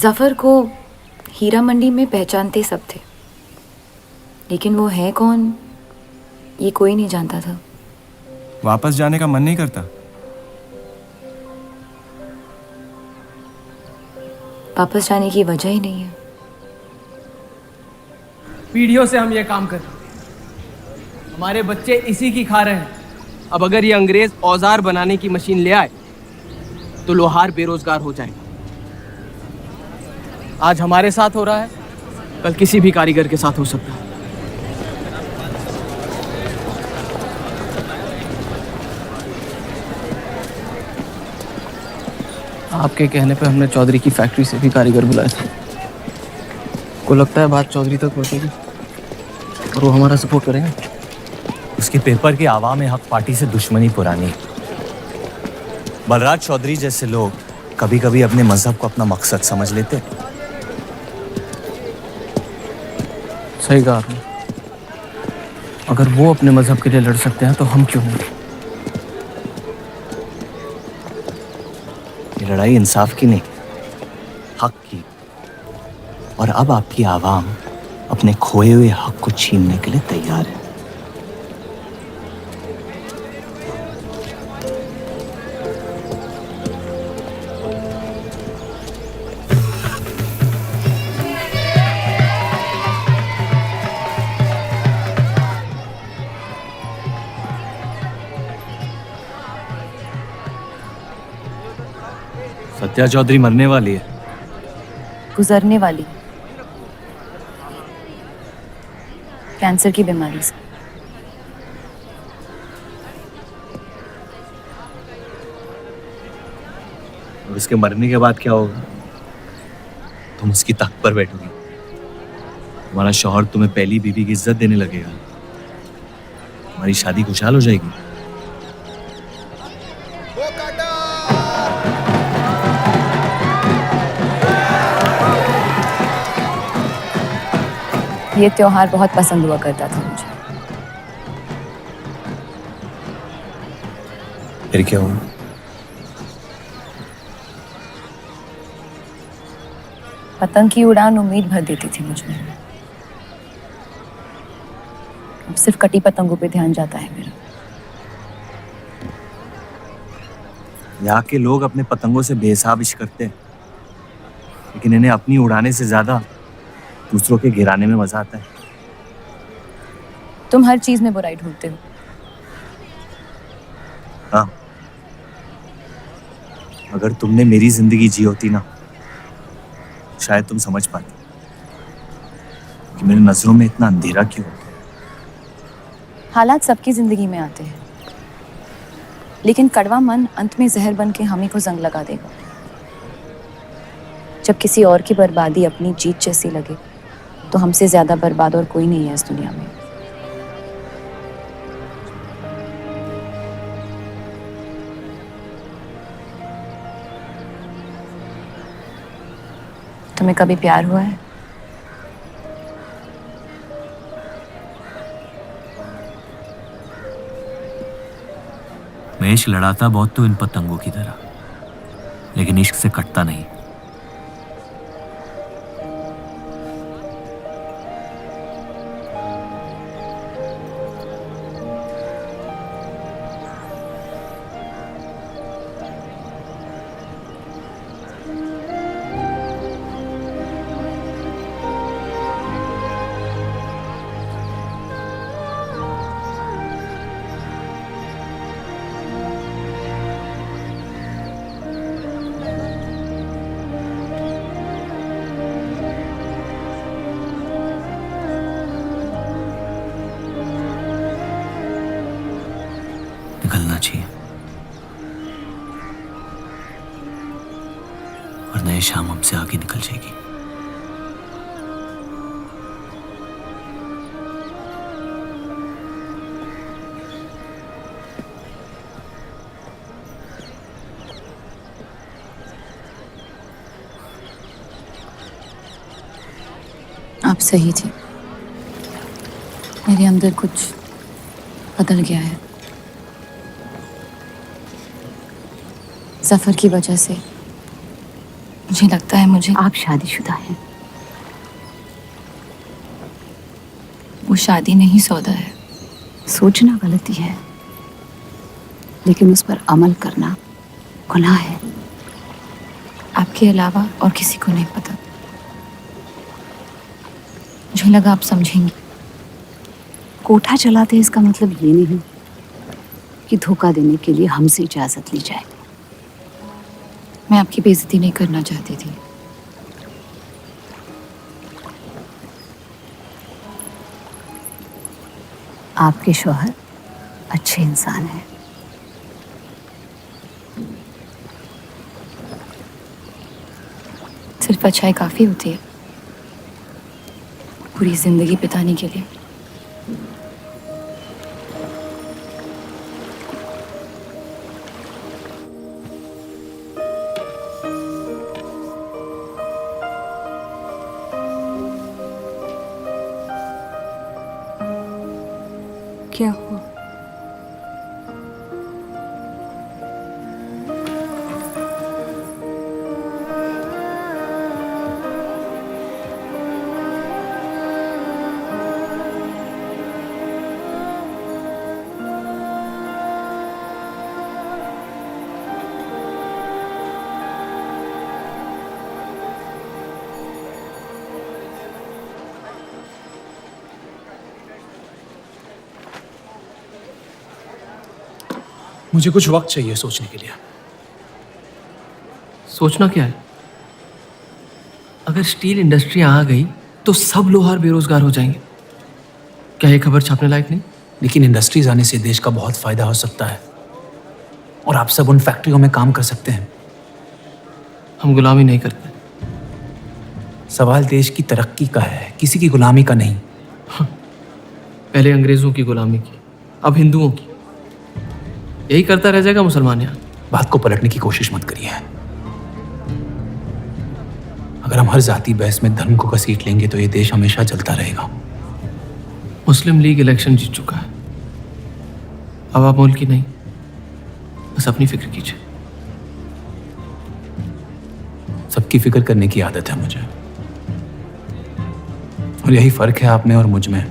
जफर को हीरा मंडी में पहचानते सब थे, लेकिन वो है कौन ये कोई नहीं जानता था। वापस जाने का मन नहीं करता? वापस जाने की वजह ही नहीं है। पीढ़ियों से हम ये काम कर रहे हैं, हमारे बच्चे इसी की खा रहे हैं। अब अगर ये अंग्रेज औजार बनाने की मशीन ले आए तो लोहार बेरोजगार हो जाएगा। आज हमारे साथ हो रहा है, कल किसी भी कारीगर के साथ हो सकता है। आपके कहने पे हमने चौधरी की फैक्ट्री से भी कारीगर बुलाए थे। को लगता है बात चौधरी तक पहुंचेगी और वो हमारा सपोर्ट करेंगे। उसके पेपर के आवाम हक पार्टी से दुश्मनी पुरानी है। बलराज चौधरी जैसे लोग कभी कभी अपने मजहब को अपना मकसद समझ लेते। सही कहा आपने। अगर वो अपने मजहब के लिए लड़ सकते हैं तो हम क्यों नहीं? ये लड़ाई इंसाफ की नहीं, हक की। और अब आपकी आवाम अपने खोए हुए हक को छीनने के लिए तैयार है। सत्या चौधरी मरने वाली है। गुजरने वाली, कैंसर की बीमारी से। और उसके मरने के बाद क्या होगा? तुम उसकी तख्त पर बैठोगी, तुम्हारा शौहर तुम्हें पहली बीवी की इज्जत देने लगेगा, तुम्हारी शादी खुशहाल हो जाएगी। ये त्योहार बहुत पसंद हुआ करता था मुझे। फिर क्या हुआ? पतंग की उड़ान उम्मीद भर देती थी मुझमें। अब सिर्फ कटी पतंगों पे ध्यान जाता है मेरा। यहाँ के लोग अपने पतंगों से बेहिसाब इश्क करते हैं, लेकिन इन्हें अपनी उड़ाने से ज्यादा दूसरों के गिराने में मजा आता है। तुम हर चीज में बुराई ढूंढते हो। हाँ, अगर तुमने मेरी जिंदगी जी होती ना, शायद तुम समझ पाती कि मेरी नजरों में इतना अंधेरा क्यों। हालात सबकी जिंदगी में आते हैं, लेकिन कड़वा मन अंत में जहर बन के हम ही को जंग लगा देगा। जब किसी और की बर्बादी अपनी जीत जैसी लगे तो हमसे ज्यादा बर्बाद और कोई नहीं है इस दुनिया में। तुम्हें कभी प्यार हुआ है? मैं इश्क लड़ाता बहुत तो इन पतंगों की तरह, लेकिन इश्क से कटता नहीं। निकलना चाहिए, वरना ये शाम हमसे आगे निकल जाएगी। आप सही थे, मेरे अंदर कुछ बदल गया है। सफर की वजह से मुझे लगता है मुझे आप शादीशुदा हैं। वो शादी नहीं सौदा है। सोचना गलती है, लेकिन उस पर अमल करना गुनाह है। आपके अलावा और किसी को नहीं पता। मुझे लगा आप समझेंगी। कोठा चलाते इसका मतलब ये नहीं कि धोखा देने के लिए हमसे इजाजत ली जाए। मैं आपकी बेइज्जती नहीं करना चाहती थी। आपके शौहर अच्छे इंसान हैं। सिर्फ अच्छाई काफी होती है पूरी जिंदगी बिताने के लिए। क्या हुआ? मुझे कुछ वक्त चाहिए सोचने के लिए। सोचना क्या है? अगर स्टील इंडस्ट्री आ गई तो सब लोहार बेरोजगार हो जाएंगे। क्या ये खबर छापने लायक नहीं? लेकिन इंडस्ट्रीज आने से देश का बहुत फायदा हो सकता है और आप सब उन फैक्ट्रियों में काम कर सकते हैं। हम गुलामी नहीं करते। सवाल देश की तरक्की का है, किसी की गुलामी का नहीं। पहले अंग्रेजों की गुलामी की, अब हिंदुओं की। यही करता रह जाएगा मुसलमान यहाँ। बात को पलटने की कोशिश मत करिए। अगर हम हर जाति बहस में धर्म को घसीट लेंगे तो ये देश हमेशा चलता रहेगा। मुस्लिम लीग इलेक्शन जीत चुका है। अब आप मुल्क की नहीं, बस अपनी फिक्र कीजिए। सबकी फिक्र करने की आदत है मुझे, और यही फर्क है आप में और मुझ में।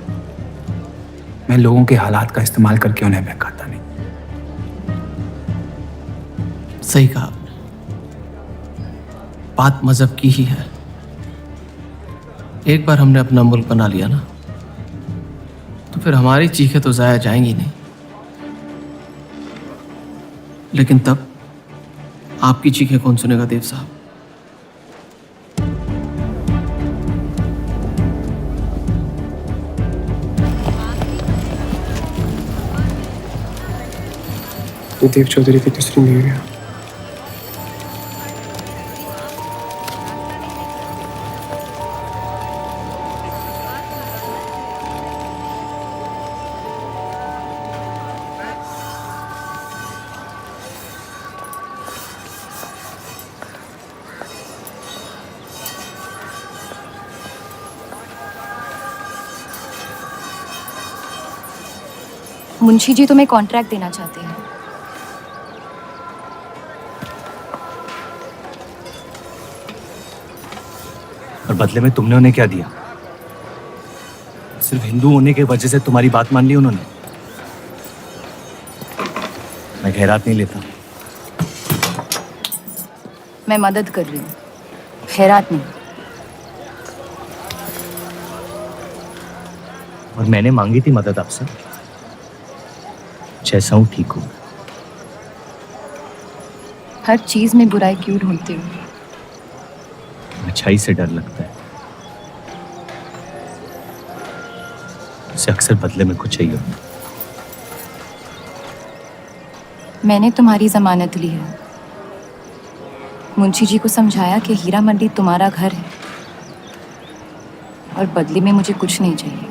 मैं लोगों के हालात का इस्तेमाल करके उन्हें बहकाता नहीं। सही कहा आपने। बात मजहब की ही है। एक बार हमने अपना मुल्क बना लिया ना, तो फिर हमारी चीखें तो जाया जाएंगी नहीं। लेकिन तब आपकी चीखें कौन सुनेगा देव साहब? ये देव चौधरी की तीसरी बीवी है। मुंशी जी तुम्हें कॉन्ट्रैक्ट देना चाहते हैं। और बदले में तुमने उन्हें क्या दिया? सिर्फ हिंदू होने की वजह से तुम्हारी बात मान ली उन्होंने? मैं खैरात नहीं लेता। मैं मदद कर रही हूँ, खैरात नहीं। और मैंने मांगी थी मदद आपसे। जैसा हूं ठीक हूं। हर चीज में बुराई क्यों ढूंढते हो? अच्छाई से डर लगता है। उसे अक्सर बदले में कुछ चाहिए होता। मैंने तुम्हारी जमानत ली है। मुंशी जी को समझाया कि हीरा मंडी तुम्हारा घर है और बदले में मुझे कुछ नहीं चाहिए।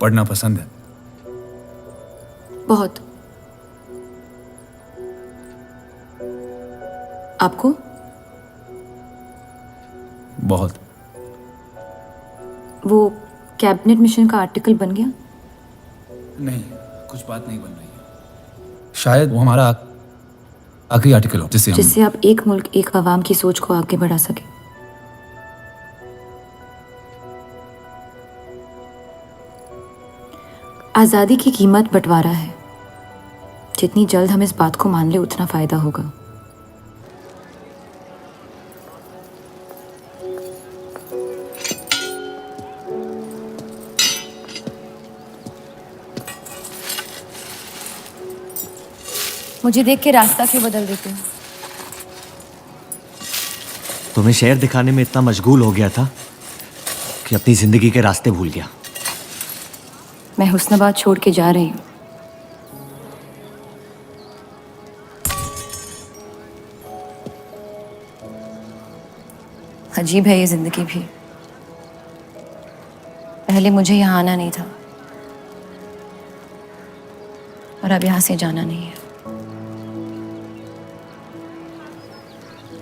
पढ़ना पसंद है? बहुत। आपको? बहुत। वो कैबिनेट मिशन का आर्टिकल बन गया? नहीं, कुछ बात नहीं बन रही है। शायद वो हमारा आखिरी आर्टिकल हो जिससे आप एक मुल्क एक अवाम की सोच को आगे बढ़ा सके। आज़ादी की कीमत बंटवारा है। जितनी जल्द हम इस बात को मान ले उतना फायदा होगा। मुझे देख के रास्ता क्यों बदल देते हो? तुम्हें शहर दिखाने में इतना मशगूल हो गया था कि अपनी जिंदगी के रास्ते भूल गया। मैं हुस्नाबाद छोड़ के जा रही हूँ। अजीब है ये जिंदगी भी। पहले मुझे यहाँ आना नहीं था और अब यहाँ से जाना नहीं है।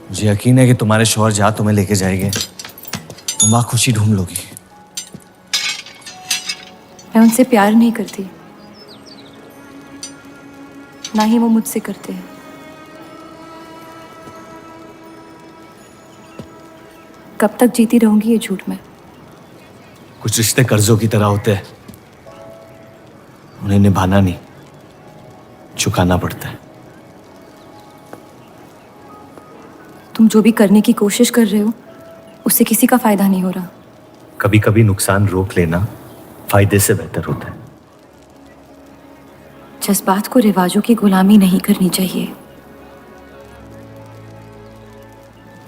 मुझे यकीन है कि तुम्हारे शौहर जहाँ तुम्हें लेके जाएंगे तुम वहाँ खुशी ढूंढ लोगी। मैं उनसे प्यार नहीं करती, ना ही वो मुझसे करते हैं। कब तक जीती रहूंगी ये झूठ में? कुछ रिश्ते कर्जों की तरह होते हैं, उन्हें निभाना नहीं, चुकाना पड़ता है। तुम जो भी करने की कोशिश कर रहे हो उससे किसी का फायदा नहीं हो रहा। कभी कभी नुकसान रोक लेना फायदे से बेहतर होता है। जज्बात को रिवाजों की गुलामी नहीं करनी चाहिए।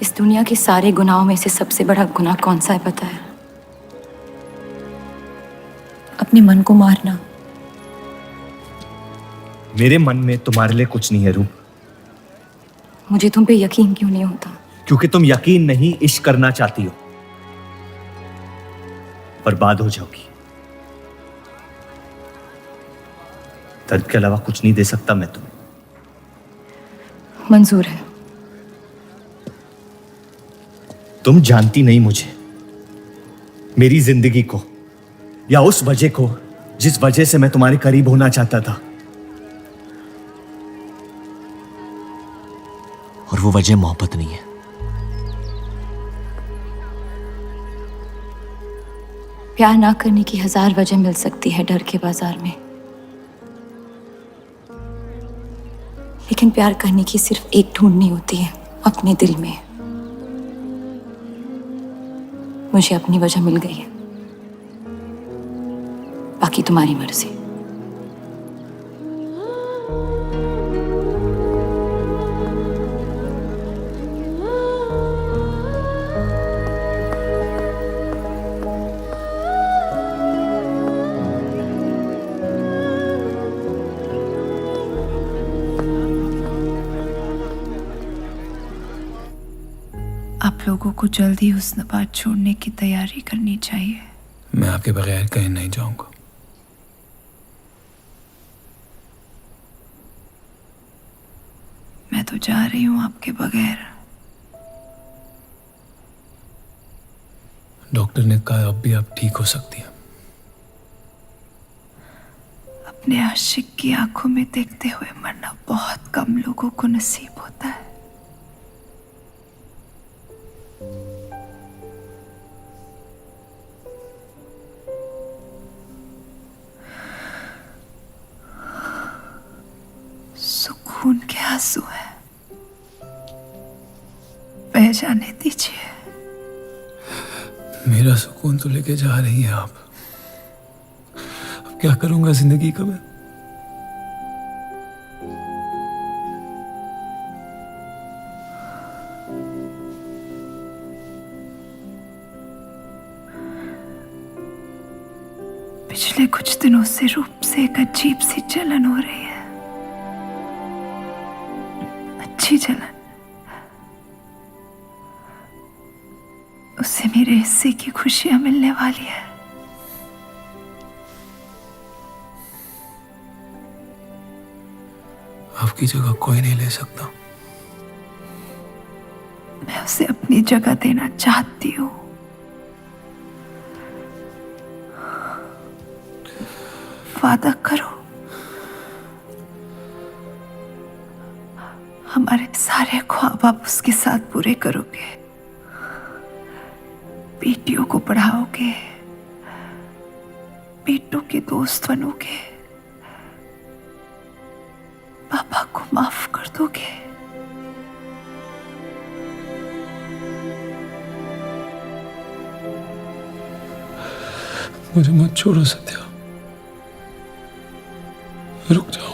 इस दुनिया के सारे गुनाहों में से सबसे बड़ा गुनाह कौन सा है पता है? अपने मन को मारना। मेरे मन में तुम्हारे लिए कुछ नहीं है रूप। मुझे तुम पे यकीन क्यों नहीं होता? क्योंकि तुम यकीन नहीं इश्क करना चाहती हो, बर्बाद हो जाओगी। दर्द के अलावा कुछ नहीं दे सकता मैं तुम्हें। मंजूर है। तुम जानती नहीं मुझे, मेरी जिंदगी को, या उस वजह को जिस वजह से मैं तुम्हारे करीब होना चाहता था। और वो वजह मोहब्बत नहीं है। प्यार ना करने की 1000 वजह मिल सकती है डर के बाजार में, लेकिन प्यार करने की सिर्फ एक ढूंढनी होती है, अपने दिल में। मुझे अपनी वजह मिल गई है, बाकी तुम्हारी मर्जी। आप लोगों को जल्दी हुस्नाबाद छोड़ने की तैयारी करनी चाहिए। मैं आपके बगैर कहीं नहीं जाऊंगा। मैं तो जा रही हूँ आपके बगैर। डॉक्टर ने कहा अब भी आप ठीक हो सकती हैं। अपने आशिक की आंखों में देखते हुए मरना बहुत कम लोगों को नसीब होता है। सुकून के आंसू है, बह जाने दीजिए। मेरा सुकून तो लेके जा रही हैं आप। अब क्या करूंगा जिंदगी का मैं? पिछले कुछ दिनों से रूप से एक अजीब सी जलन हो रही है, अच्छी जलन। उसे मेरे हिस्से की खुशियां मिलने वाली है। आपकी जगह कोई नहीं ले सकता। मैं उसे अपनी जगह देना चाहती हूँ। वादा करो, हमारे सारे ख्वाब आप उसके साथ पूरे करोगे, बेटियों को पढ़ाओगे, बेटों के दोस्त बनोगे, पापा को माफ कर दोगे। मुझे मत छोड़ो सत्या, रुक जाओ।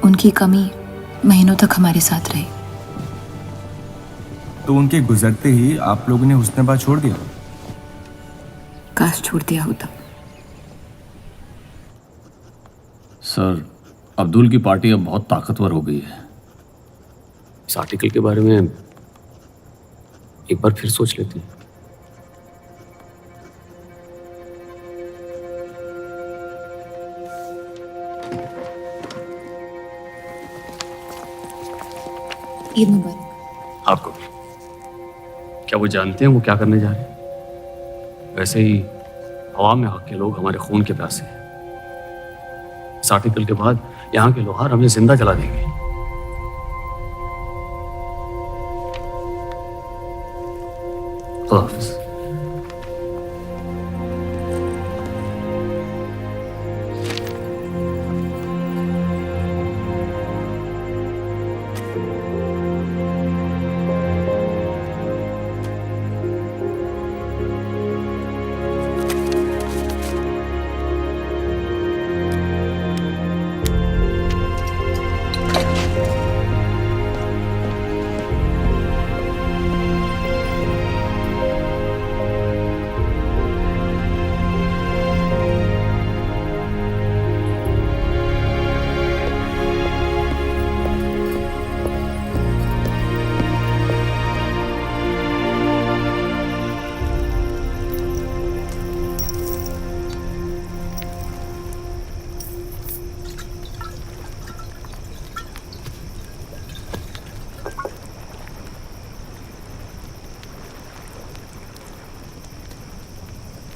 उनकी कमी महीनों तक हमारे साथ रही। तो उनके गुजरते ही आप लोगों ने हुस्न-ए-बात छोड़ दिया? काश छोड़ दिया होता। सर, अब्दुल की पार्टी अब बहुत ताकतवर हो गई है। इस आर्टिकल के बारे में एक बार फिर सोच लेती हैं। ईद मुबारक। आपको भी। क्या वो जानते हैं वो क्या करने जा रहे हैं? वैसे ही हवा में हक के लोग हमारे खून के प्यासे हैं। इस आर्टिकल के बाद यहाँ के लोहार हमें जिंदा जला देंगे। खुदा हाफिज।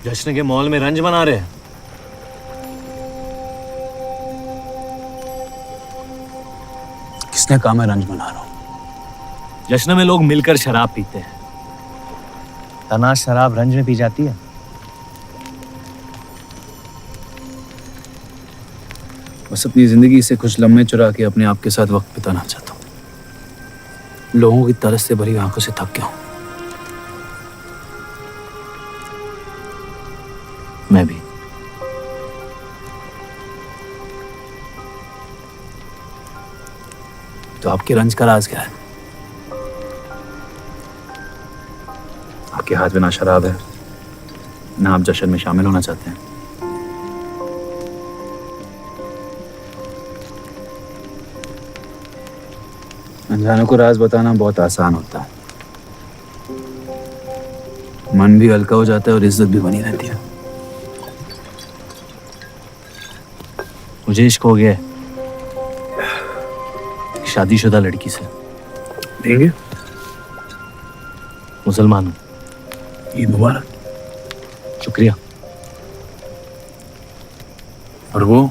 जश्न के मॉल में रंज मना रहे हैं। किसने कहा मैं रंज मना रहा हूं? जश्न में लोग मिलकर शराब पीते हैं। तनाश शराब रंज में पी जाती है। बस अपनी जिंदगी से कुछ लम्हे चुरा के अपने आप के साथ वक्त बिताना चाहता हूं। लोगों की तरस से भरी आंखों से थक गया हूं। मैं भी। तो आपके रंज का राज क्या है? आपके हाथ में ना शराब है, ना आप जश्न में शामिल होना चाहते हैं। अनजानों को राज बताना बहुत आसान होता है। मन भी हल्का हो जाता है और इज्जत भी बनी रहती है। मुझे इश्क हो गया। शादीशुदा लड़की से। देंगे? मुसलमान हूँ। ईद मुबारक। शुक्रिया। और वो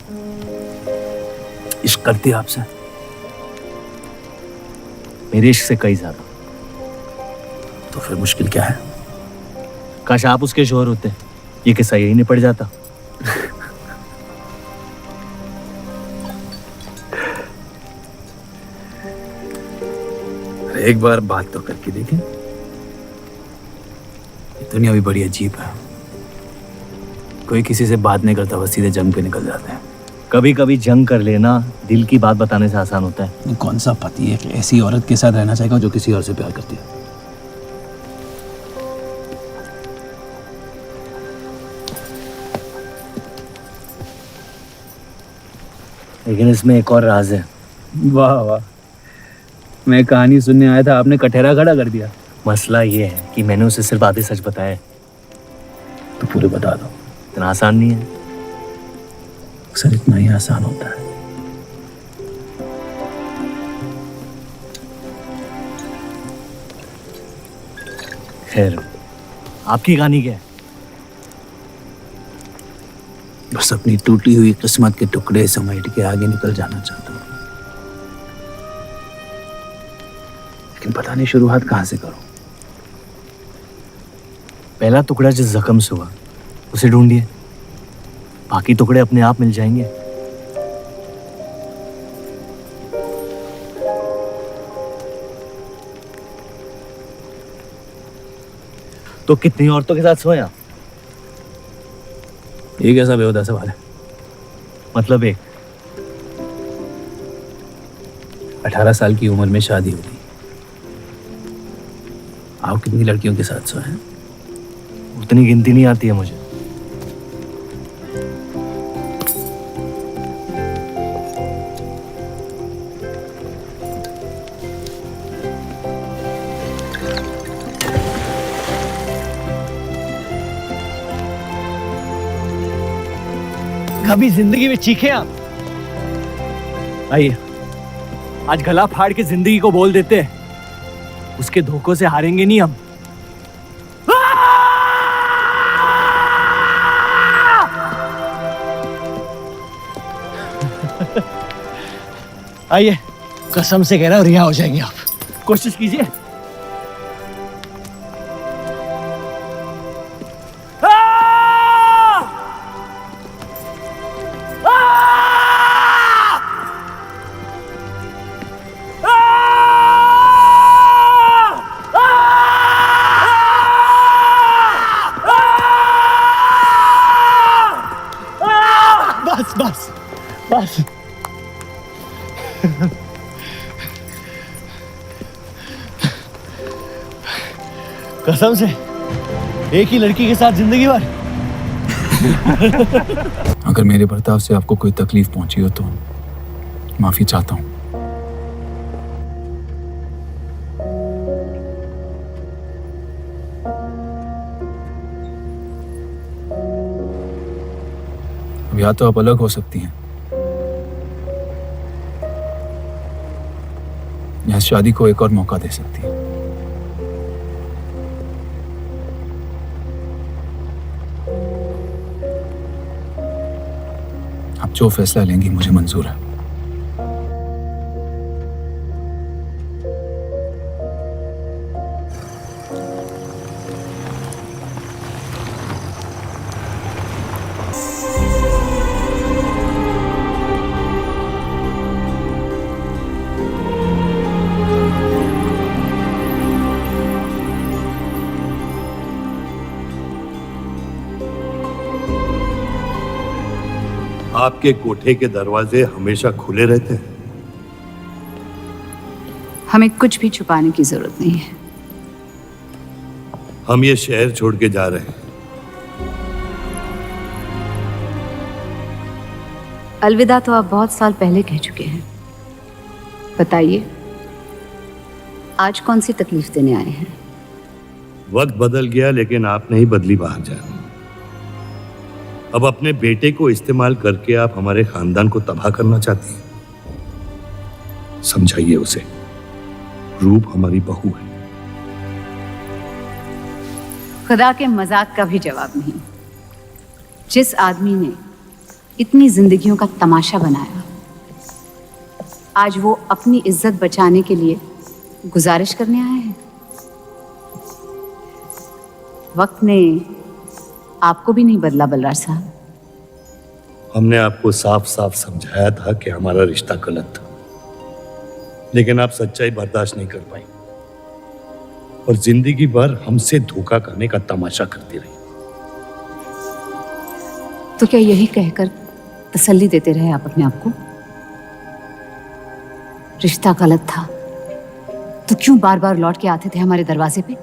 इश्क करती है आपसे? मेरे इश्क से कई ज्यादा। तो फिर मुश्किल क्या है? काश आप उसके शोहर होते, ये किस्सा यही निपट जाता। एक बार बात तो करके देखें। दुनिया भी बड़ी अजीब है, कोई किसी से बात नहीं करता, बस सीधे जंग पे निकल जाते हैं। कभी कभी जंग कर लेना दिल की बात बताने से आसान होता है। कौन सा पति है कि ऐसी औरत के साथ रहना चाहेगा जो किसी और से प्यार करती है? लेकिन इसमें एक और राज है। वाह वाह, मैं कहानी सुनने आया था, आपने कटहरा खड़ा कर दिया। मसला ये है कि मैंने उसे सिर्फ आधे सच बताए। तो पूरे बता दो। इतना आसान नहीं है। अक्सर इतना ही आसान होता है। खैर, आपकी कहानी क्या है? बस अपनी टूटी हुई किस्मत के टुकड़े समेट के आगे निकल जाना चाहता हूँ, लेकिन पता नहीं शुरुआत कहाँ से करूं। पहला टुकड़ा जिस जख्म से हुआ उसे ढूंढिए, बाकी टुकड़े अपने आप मिल जाएंगे। तो कितनी औरतों के साथ सोए आप? ये कैसा बेहुदा सवाल है? मतलब एक। 18 साल की उम्र में शादी हुई। आप कितनी लड़कियों के साथ सोए हैं? उतनी गिनती नहीं आती है मुझे। कभी जिंदगी में चीखे आप? आइए, आज गला फाड़ के जिंदगी को बोल देते हैं, उसके धोखों से हारेंगे नहीं हम। आइए, कसम से कह रहा हूं रिहा हो जाएंगे आप। कोशिश कीजिए। बस बस बस। कसम से एक ही लड़की के साथ जिंदगी भर। अगर मेरे बर्ताव से आपको कोई तकलीफ पहुंची हो तो माफी चाहता हूं। अब या तो आप अलग हो सकती हैं या शादी को एक और मौका दे सकती हैं। आप जो फैसला लेंगी मुझे मंजूर है। आपके कोठे के दरवाजे हमेशा खुले रहते हैं? हमें कुछ भी छुपाने की जरूरत नहीं है। हम ये शहर छोड़ के जा रहे हैं। अलविदा तो आप बहुत साल पहले कह चुके हैं। बताइए, आज कौन सी तकलीफ देने आए हैं? वक्त बदल गया लेकिन आप नहीं बदली बाहर जा। अब अपने बेटे को इस्तेमाल करके आप हमारे खानदान को तबाह करना चाहती हैं। समझाइए उसे, रूप हमारी बहू है। खुदा के मजाक का भी जवाब नहीं। जिस आदमी ने इतनी जिंदगियों का तमाशा बनाया, आज वो अपनी इज्जत बचाने के लिए गुजारिश करने आए हैं। वक्त ने आपको भी नहीं बदला बलराज साहब। हमने आपको साफ साफ समझाया था कि हमारा रिश्ता गलत था, लेकिन आप सच्चाई बर्दाश्त नहीं कर पाई और जिंदगी भर हमसे धोखा करने का तमाशा करती रही। तो क्या यही कहकर तसल्ली देते रहे आप अपने आप को? रिश्ता गलत था तो क्यों बार बार लौट के आते थे हमारे दरवाजे पे?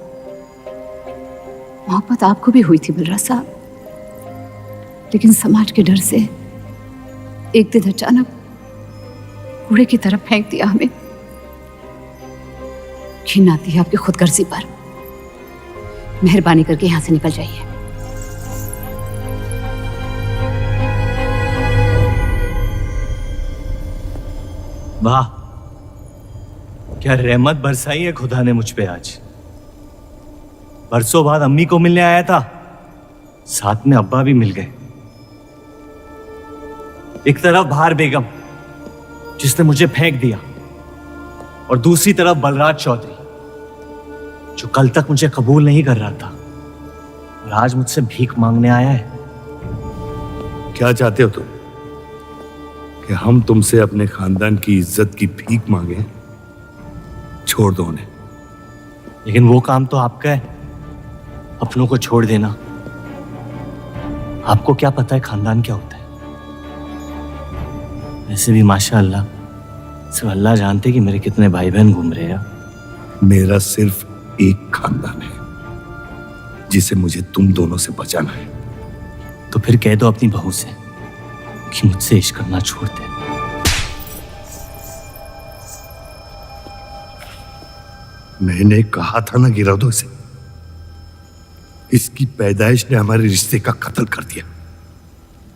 मोहब्बत आपको भी हुई थी बलराज साहब, लेकिन समाज के डर से एक दिन अचानक कूड़े की तरफ फेंक दिया हमें। घिन आती है आपकी खुदगर्जी पर। मेहरबानी करके यहां से निकल जाइए। वाह, क्या रहमत बरसाई है खुदा ने मुझ पे आज। बरसों बाद अम्मी को मिलने आया था, साथ में अब्बा भी मिल गए। एक तरफ बहार बेगम जिसने मुझे फेंक दिया, और दूसरी तरफ बलराज चौधरी जो कल तक मुझे कबूल नहीं कर रहा था और आज मुझसे भीख मांगने आया है। क्या चाहते हो तुम? कि हम तुमसे अपने खानदान की इज्जत की भीख मांगे? छोड़ दो उन्हें। लेकिन वो काम तो आपका है, अपनों को छोड़ देना। आपको क्या पता है खानदान क्या होता है? वैसे भी माशाअल्लाह सिर्फ अल्लाह जानते कि मेरे कितने भाई बहन घूम रहे हैं। मेरा सिर्फ एक खानदान है जिसे मुझे तुम दोनों से बचाना है। तो फिर कह दो अपनी बहू से कि मुझसे इश्क करना छोड़ दे। मैंने कहा था ना गिरा दो इसे। इसकी पैदाइश ने हमारे रिश्ते का कत्ल कर दिया।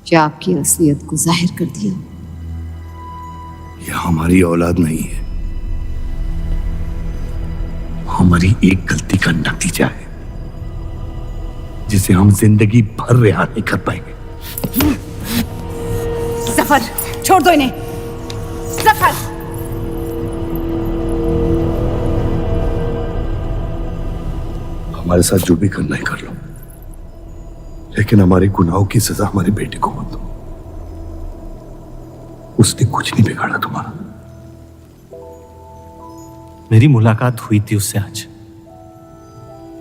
क्या आपकी असलियत को जाहिर कर दिया? यह हमारी औलाद नहीं है, हमारी एक गलती का नतीजा है जिसे हम जिंदगी भर रिहा नहीं कर पाएंगे। जफर, छोड़ दो इन्हें। जफर, हमारे साथ जो भी करना है कर लो, लेकिन हमारे गुनाहों की सजा हमारे बेटे को मत दो। उसने कुछ नहीं बिगाड़ा तुम्हारा। मेरी मुलाकात हुई थी उससे आज।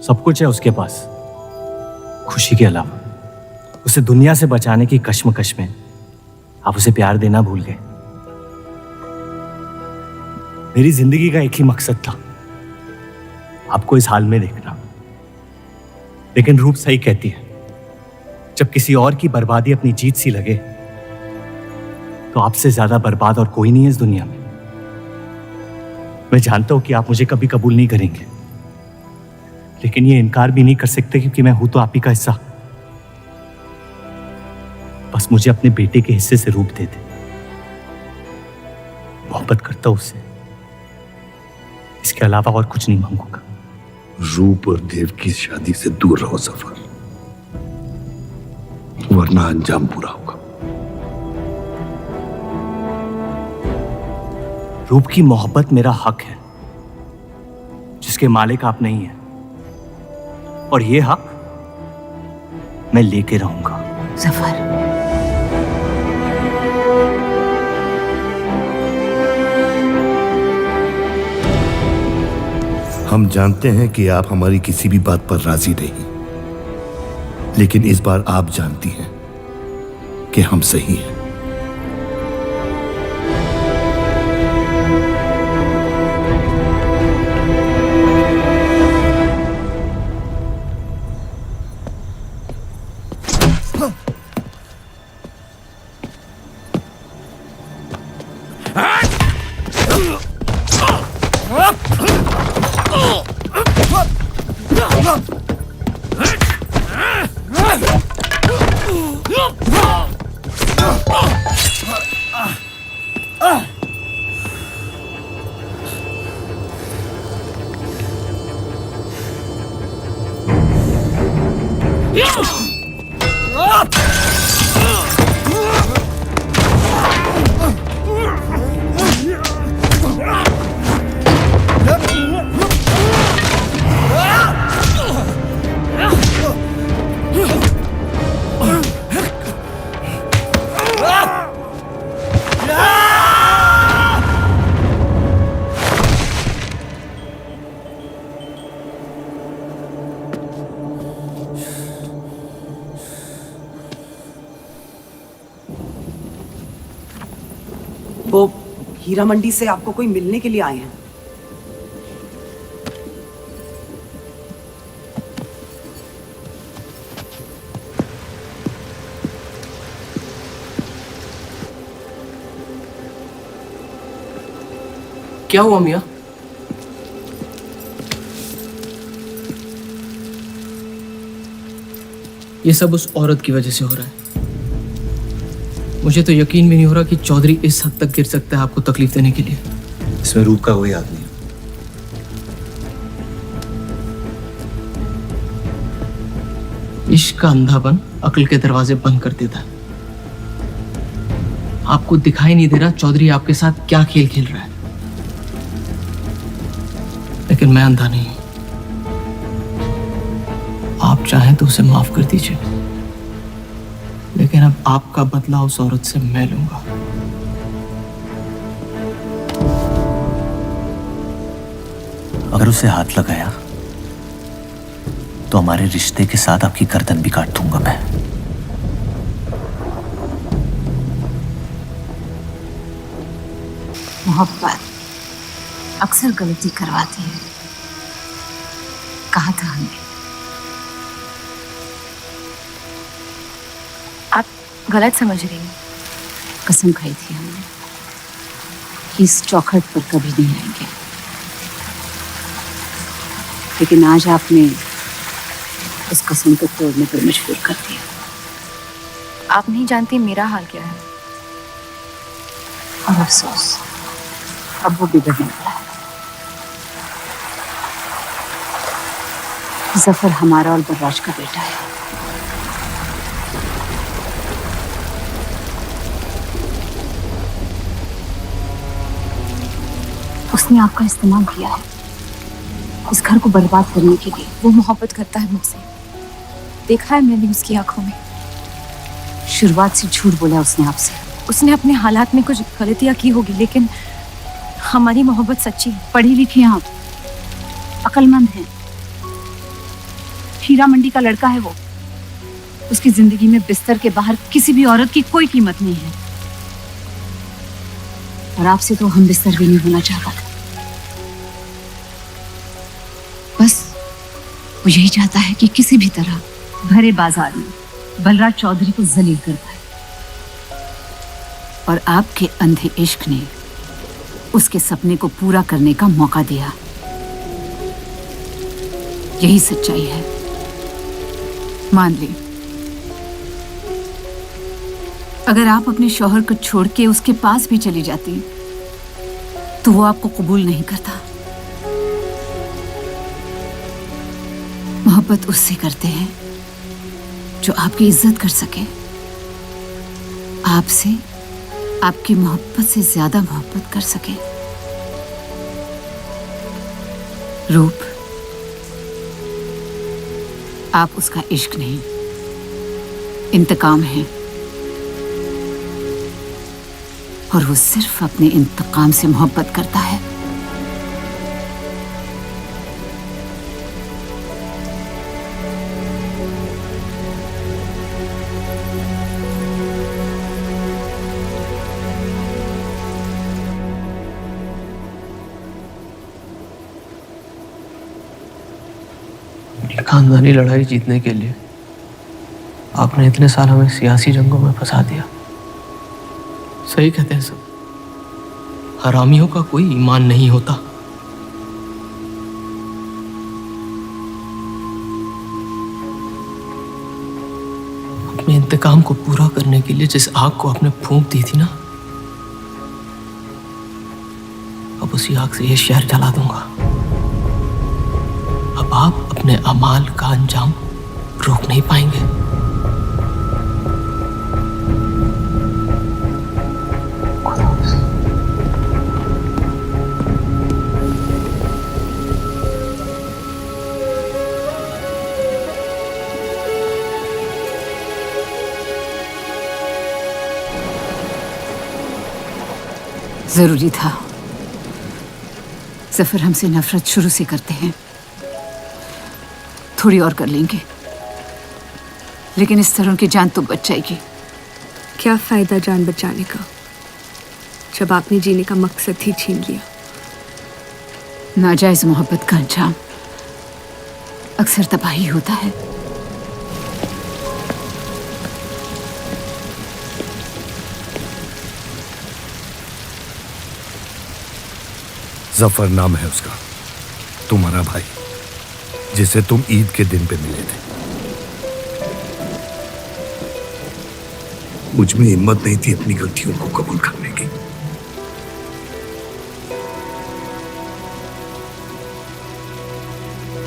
सब कुछ है उसके पास, खुशी के अलावा। उसे दुनिया से बचाने की कश्मकश में आप उसे प्यार देना भूल गए। मेरी जिंदगी का एक ही मकसद था, आपको इस हाल में देखना। लेकिन रूप सही कहती है, जब किसी और की बर्बादी अपनी जीत सी लगे तो आपसे ज्यादा बर्बाद और कोई नहीं है इस दुनिया में। मैं जानता हूं कि आप मुझे कभी कबूल नहीं करेंगे, लेकिन ये इनकार भी नहीं कर सकते क्योंकि मैं हूं तो आप ही का हिस्सा। बस मुझे अपने बेटे के हिस्से से रूप दे दे। मोहब्बत करता हूं उससे, इसके अलावा और कुछ नहीं मांगूंगा। रूप और देव की शादी से दूर रहो सफर, वरना अंजाम बुरा होगा। रूप की मोहब्बत मेरा हक है जिसके मालिक आप नहीं हैं, और ये हक मैं लेके रहूंगा। जफर, हम जानते हैं कि आप हमारी किसी भी बात पर राजी नहीं, लेकिन इस बार आप जानती हैं कि हम सही हैं। वो हीरा मंडी से आपको कोई मिलने के लिए आए हैं। क्या हुआ मियाँ? ये सब उस औरत की वजह से हो रहा है। मुझे तो यकीन भी नहीं हो रहा कि चौधरी इस हद तक गिर सकता है आपको तकलीफ देने के लिए। इसमें रूप का कोई आदमी है। इश्क का अंधापन अक्ल के दरवाजे बंद कर देता है। आपको दिखाई नहीं दे रहा चौधरी आपके साथ क्या खेल खेल रहा है, लेकिन मैं अंधा नहीं हूं। आप चाहें तो उसे माफ कर दीजिए, लेकिन अब आपका बदला उस औरत से मैं लूंगा। अगर उसे हाथ लगाया तो हमारे रिश्ते के साथ आपकी गर्दन भी काट दूंगा मैं। मोहब्बत अक्सर गलती करवाती है, कहा था हमने। आप गलत समझ रही हैं। कसम खाई थी हमने कि इस चौखट पर कभी नहीं आएंगे, लेकिन आज आपने उस कसम को तोड़ने पर मजबूर कर दिया। आप नहीं जानती मेरा हाल क्या है। और अफसोस अब वो बिगड़ने वाला है। जफर हमारा और बर्राज का बेटा है। उसने आपका इस्तेमाल किया है इस घर को बर्बाद करने के लिए। वो मोहब्बत करता है मुझसे, देखा है मैंने उसकी आंखों में। शुरुआत से झूठ बोला उसने आपसे। उसने अपने हालात में कुछ गलतियां की होगी, लेकिन हमारी मोहब्बत सच्ची है। पढ़ी लिखी हैं आप, अक्लमंद हैं। हीरा मंडी का लड़का है वो। उसकी जिंदगी में बिस्तर के बाहर किसी भी औरत की कोई कीमत नहीं है, और आपसे तो हम बिस्तर भी नहीं होना चाहता था। बस वो यही चाहता है कि किसी भी तरह भरे बाजार में बलराज चौधरी को जलील कर पाए, और आपके अंधे इश्क ने उसके सपने को पूरा करने का मौका दिया। यही सच्चाई है, मान ली। अगर आप अपने शौहर को छोड़ के उसके पास भी चली जाती तो वो आपको कबूल नहीं करता। मोहब्बत उससे करते हैं जो आपकी इज्जत कर सके। आपसे, आपकी मोहब्बत से ज्यादा मोहब्बत कर सके। रूप, आप उसका इश्क नहीं, इंतकाम है, और वो सिर्फ अपने इंतकाम से मोहब्बत करता है। खानदानी लड़ाई जीतने के लिए आपने इतने साल हमें सियासी जंगों में फंसा दिया। सही कहते हैं सब, हरामियों का कोई ईमान नहीं होता। अपने इंतकाम को पूरा करने के लिए जिस आग को आपने फूंक दी थी ना, अब उसी आग से ये शहर जला दूंगा। अब आप अपने अमाल का अंजाम रोक नहीं पाएंगे। जरूरी था। जफर हमसे नफरत शुरू से करते हैं। थोड़ी और कर लेंगे, लेकिन इस तरह उनकी जान तो बच जाएगी। क्या फायदा जान बचाने का जब आपने जीने का मकसद ही छीन लिया। नाजायज मोहब्बत का अंजाम अक्सर तबाही होता है। जफर नाम है उसका, तुम्हारा भाई, जिसे तुम ईद के दिन पे मिले थे। मुझ में हिम्मत नहीं थी अपनी गलतियों को कबूल करने की।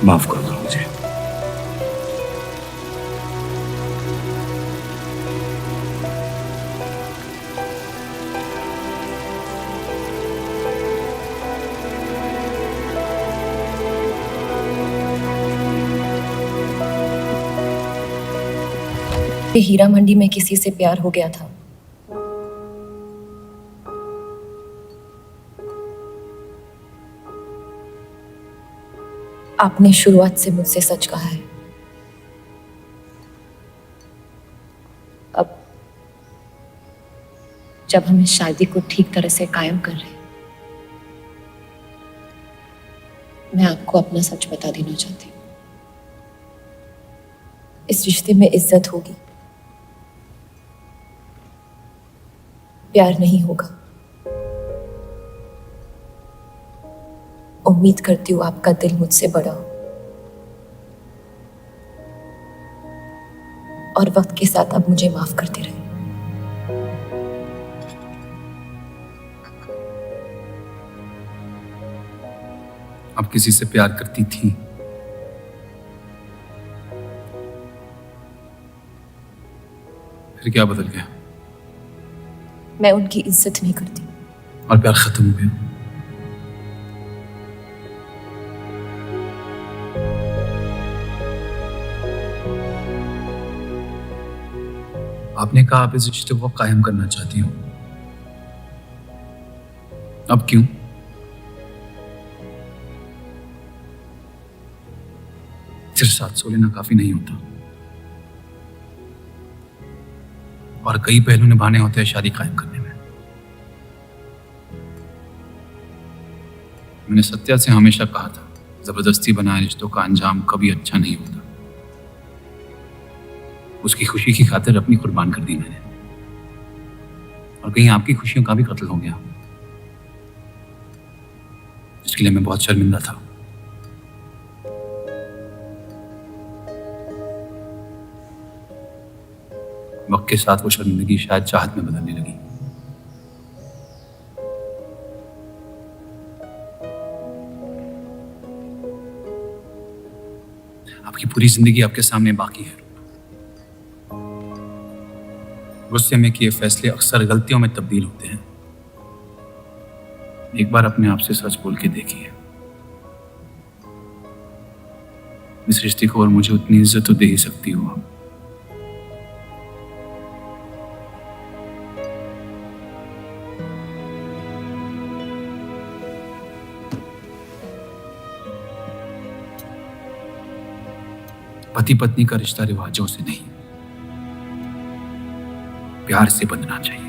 माफ कर दो मुझे। हीरा मंडी में किसी से प्यार हो गया था। आपने शुरुआत से मुझसे सच कहा है। अब जब हम इस शादी को ठीक तरह से कायम कर रहे हैं, मैं आपको अपना सच बता देना चाहती हूँ। इस रिश्ते में इज्जत होगी, प्यार नहीं होगा। उम्मीद करती हूँ आपका दिल मुझसे बड़ा हो और वक्त के साथ आप मुझे माफ करते रहे। आप किसी से प्यार करती थी? फिर क्या बदल गया? मैं उनकी इज्जत नहीं करती। और प्यार खत्म हो गया? आपने कहा आप इस रिश्ते को कायम करना चाहती हो। अब क्यों? सिर्फ 700 लेना काफी नहीं होता और कई पहलू निभाने होते हैं शादी कायम करने में। मैंने सत्या से हमेशा कहा था, जबरदस्ती बनाए रिश्तों का अंजाम कभी अच्छा नहीं होता। उसकी खुशी की खातिर अपनी कुर्बान कर दी मैंने, और कहीं आपकी खुशियों का भी कत्ल हो गया, इसके लिए मैं बहुत शर्मिंदा था। वक्त के साथ वो शर्मिंदगी शायद चाहत में बदलने लगी। आपकी पूरी जिंदगी आपके सामने बाकी है। गुस्से में किए फैसले अक्सर गलतियों में तब्दील होते हैं। एक बार अपने आप से सच बोल के देखिए। इस रिश्ते को और मुझे उतनी इज्जत तो दे ही सकती हो आप। पति पत्नी का रिश्ता रिवाजों से नहीं, प्यार से बंधना चाहिए।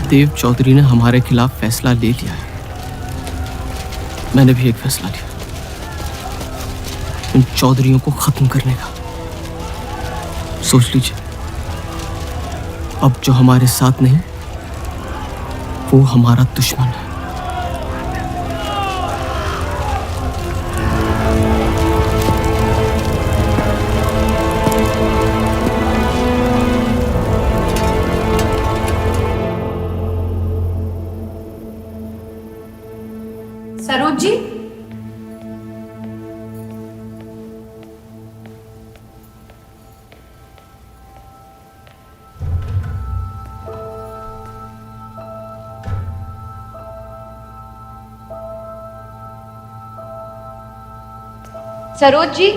देव चौधरी ने हमारे खिलाफ फैसला ले लिया है। मैंने भी एक फैसला लिया, इन चौधरियों को खत्म करने का। सोच लीजिए, अब जो हमारे साथ नहीं, वो हमारा दुश्मन है। सरोज जी, सरोज जी,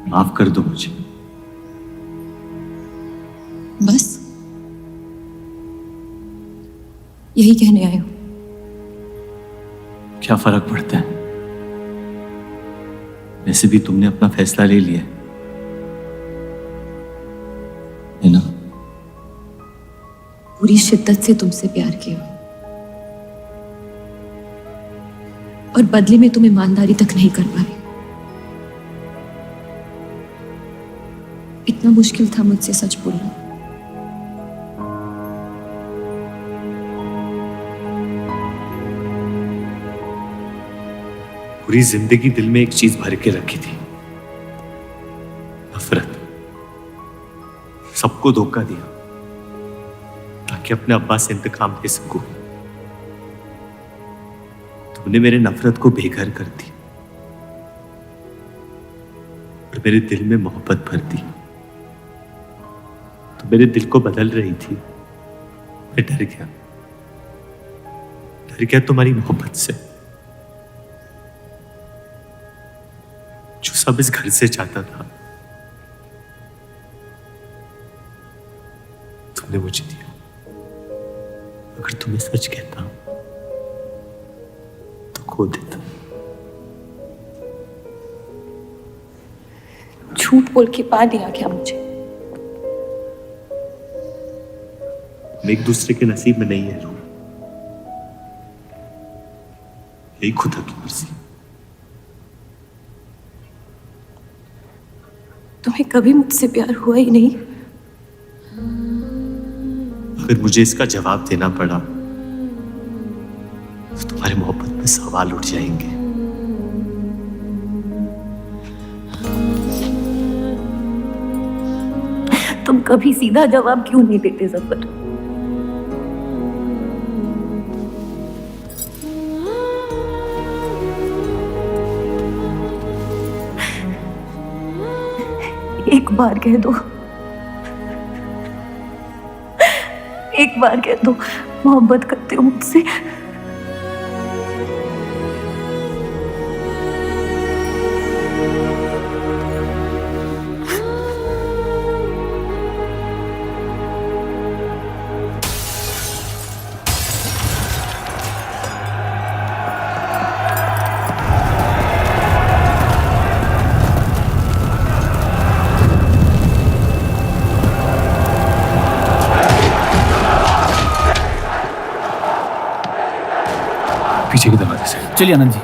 माफ कर दो मुझे। बस यही कहने आए हो? क्या फर्क पड़ता है? वैसे भी तुमने अपना फैसला ले लिया है ना? पूरी शिद्दत से तुमसे प्यार किया और बदले में तुम ईमानदारी तक नहीं कर पाए। इतना मुश्किल था मुझसे सच बोलना। पूरी जिंदगी दिल में एक चीज भर के रखी थी, नफरत। सबको धोखा दिया ताकि अपने अब्बा से इंतकाम ले सकूं। तुमने मेरे नफरत को बेघर कर दी और मेरे दिल में मोहब्बत भर दी। तो मेरे दिल को बदल रही थी। मैं डर गया तुम्हारी मोहब्बत से, जो सब इस घर से चाहता था तुमने मुझे दिया। अगर तुम्हें सच कहता तो खो देता। झूठ बोल के पा लिया क्या मुझे? हम एक दूसरे के नसीब में नहीं है रूह, यही खुदा की मर्जी। तुम्हें कभी मुझसे प्यार हुआ ही नहीं? अगर मुझे इसका जवाब देना पड़ा तो तुम्हारी मोहब्बत में सवाल उठ जाएंगे। तुम कभी सीधा जवाब क्यों नहीं देते जफर? एक बार कह दो, एक बार कह दो मोहब्बत करते हो मुझसे। पीछे के दरवाजे से। चलिए आनंद जी।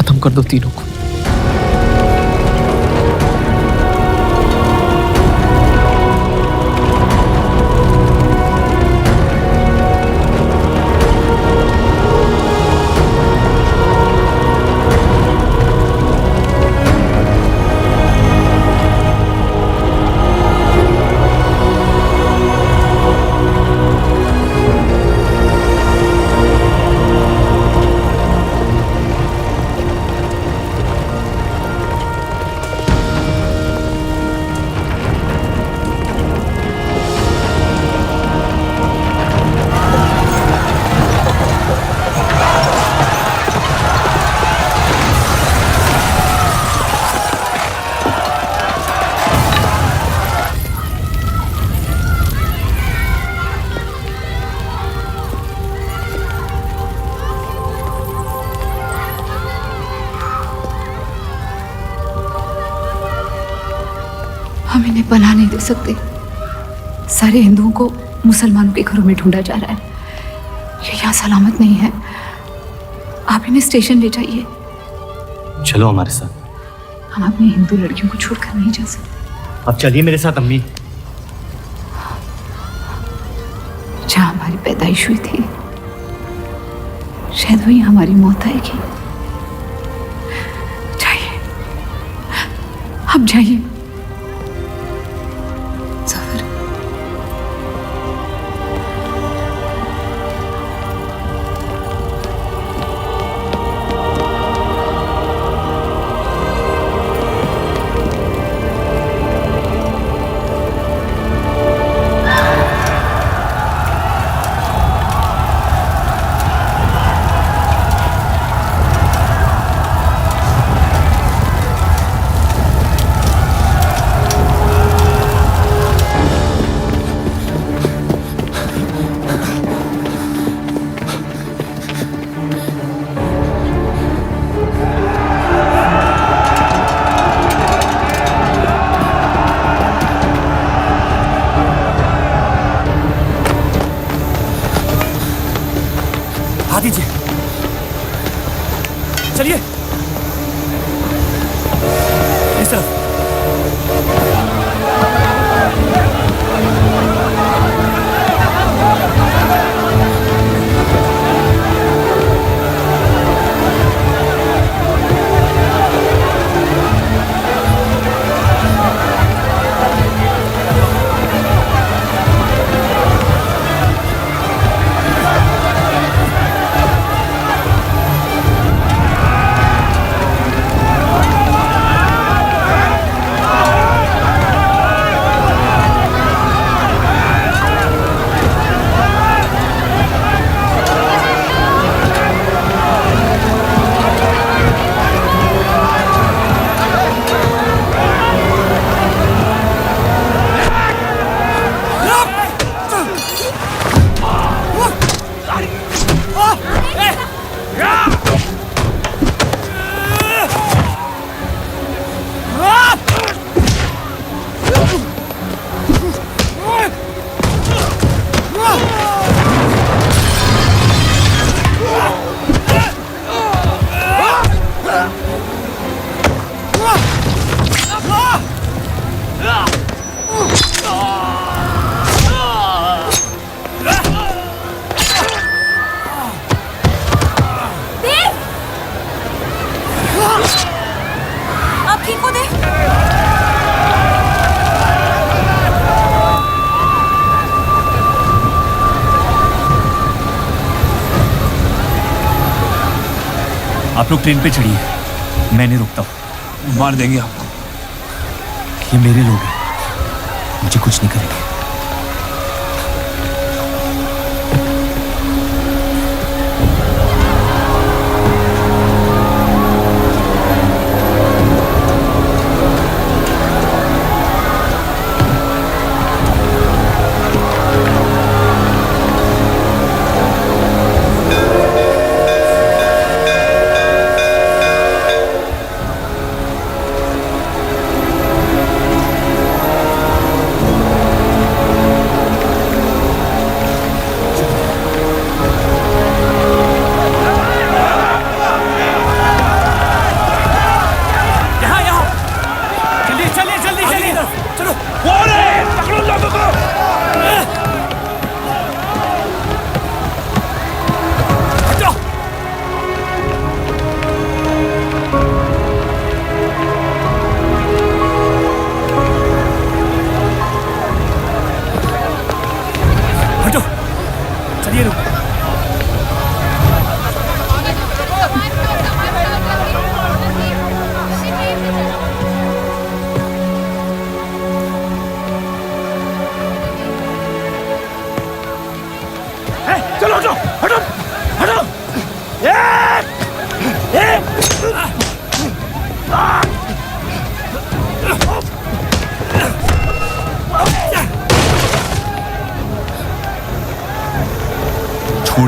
खत्म कर दो तीनों को। हम इन्हें पनाह नहीं दे सकते। सारे हिंदुओं को मुसलमानों के घरों में ढूंढा जा रहा है। ये यहाँ सलामत नहीं है। आप इन्हें स्टेशन ले जाइए। चलो हमारे साथ। हम अपनी हिंदू लड़कियों को छोड़कर नहीं जा सकते। अब चलिए मेरे साथ अम्मी। जहाँ हमारी पैदाइश हुई थी शायद वही हमारी मौत आएगी। जाइए, अब जाइए। चलिए इस तरफ। आप लोग ट्रेन पे चढ़िए, मैं नहीं रुकता हूँ। मार देंगे आपको। ये मेरे लोग हैं, मुझे कुछ नहीं करेंगे।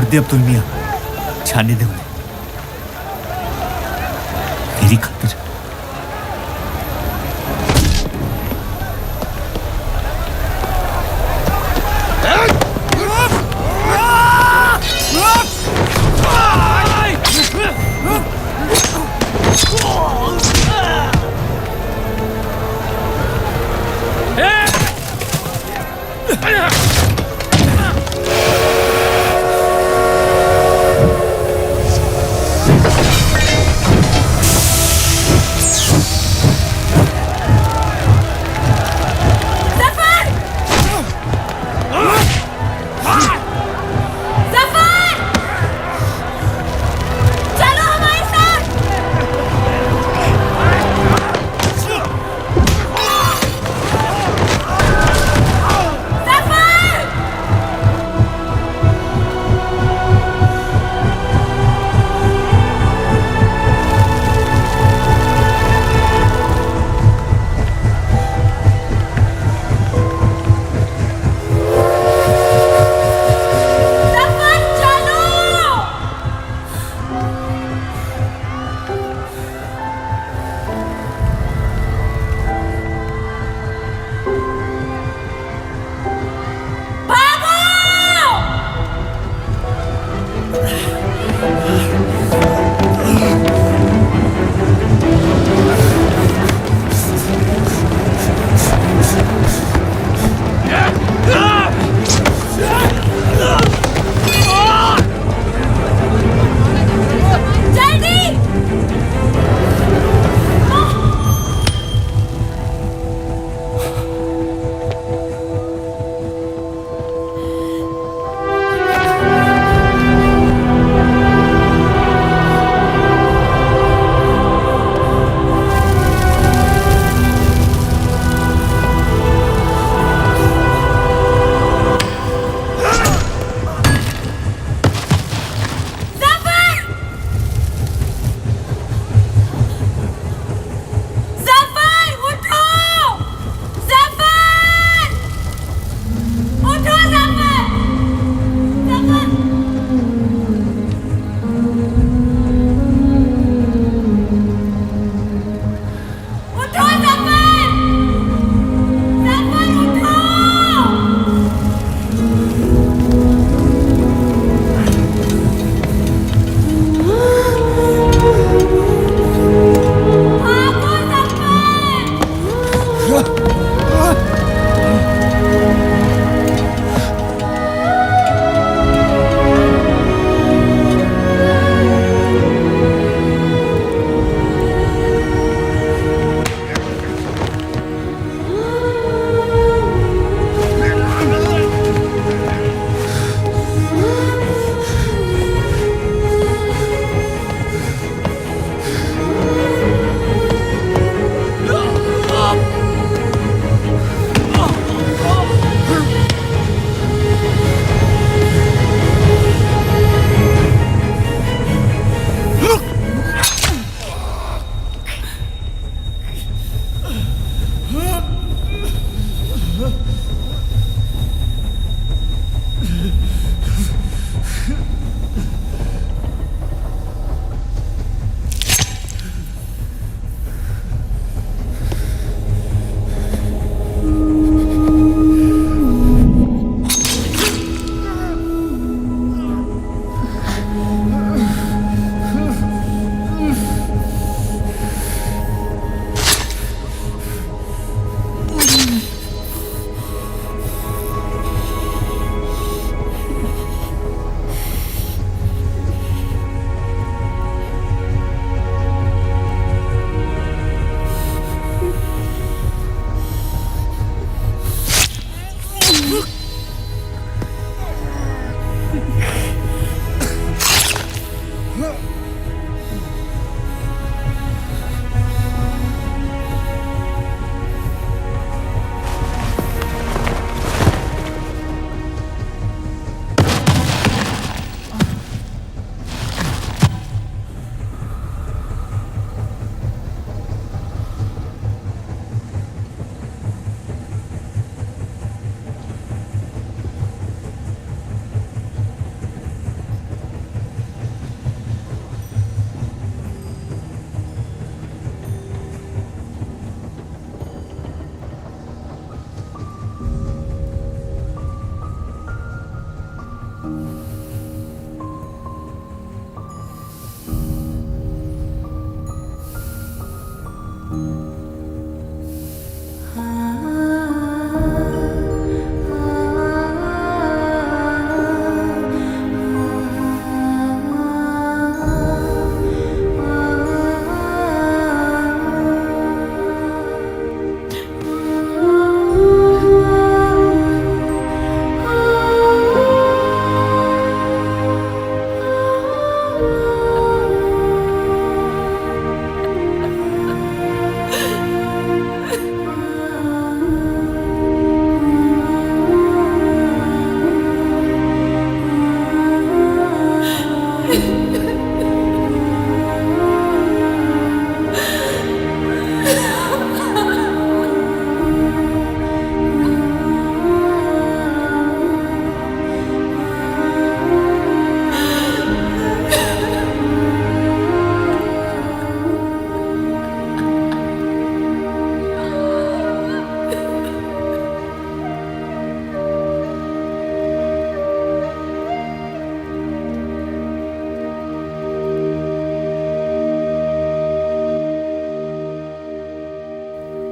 दे अब्दुल मियां, जाने दे उन्हें मेरी खातिर।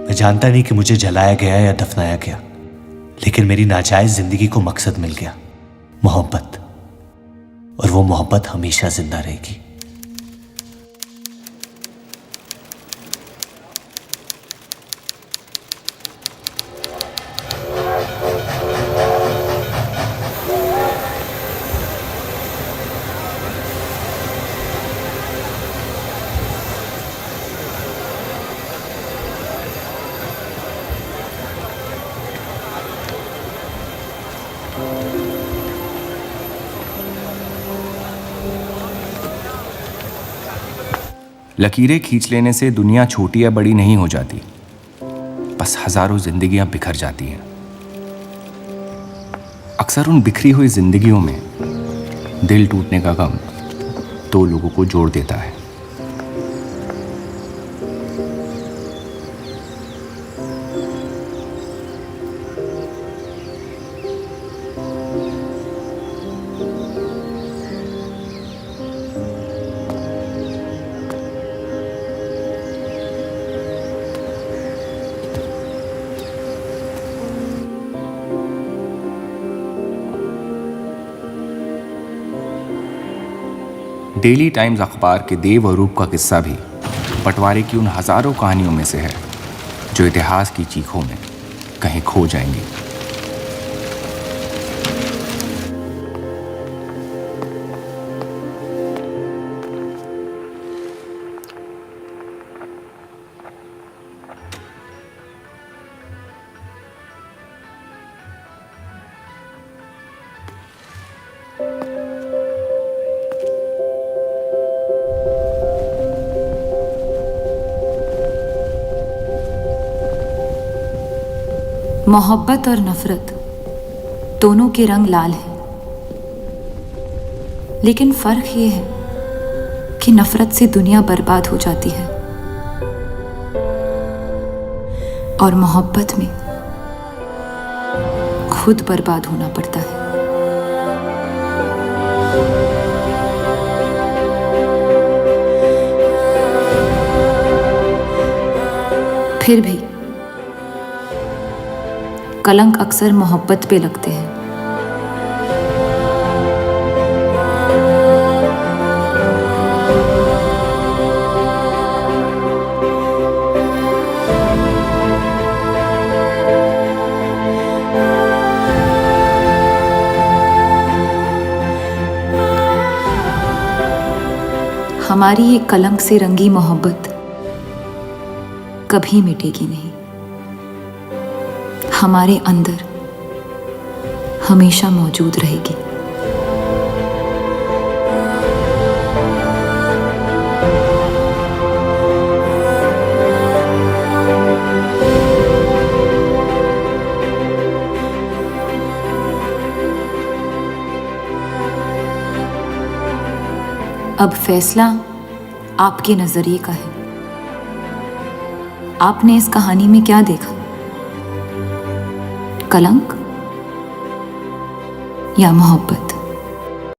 मैं जानता नहीं कि मुझे जलाया गया या दफनाया गया, लेकिन मेरी नाजायज जिंदगी को मकसद मिल गया, मोहब्बत। और वो मोहब्बत हमेशा जिंदा रहेगी। लकीरें खींच लेने से दुनिया छोटी या बड़ी नहीं हो जाती, बस हजारों जिंदगियां बिखर जाती हैं। अक्सर उन बिखरी हुई जिंदगियों में दिल टूटने का गम दो लोगों को जोड़ देता है। डेली टाइम्स अखबार के देव और रूप का किस्सा भी बंटवारे की उन हजारों कहानियों में से है जो इतिहास की चीखों में कहीं खो जाएंगी। मोहब्बत और नफरत दोनों के रंग लाल हैं, लेकिन फर्क ये है कि नफरत से दुनिया बर्बाद हो जाती है और मोहब्बत में खुद बर्बाद होना पड़ता है। फिर भी कलंक अक्सर मोहब्बत पे लगते हैं। हमारी ये कलंक से रंगी मोहब्बत कभी मिटेगी नहीं, हमारे अंदर हमेशा मौजूद रहेगी। अब फैसला आपके नजरिए का है। आपने इस कहानी में क्या देखा? कलंक या मोहब्बत?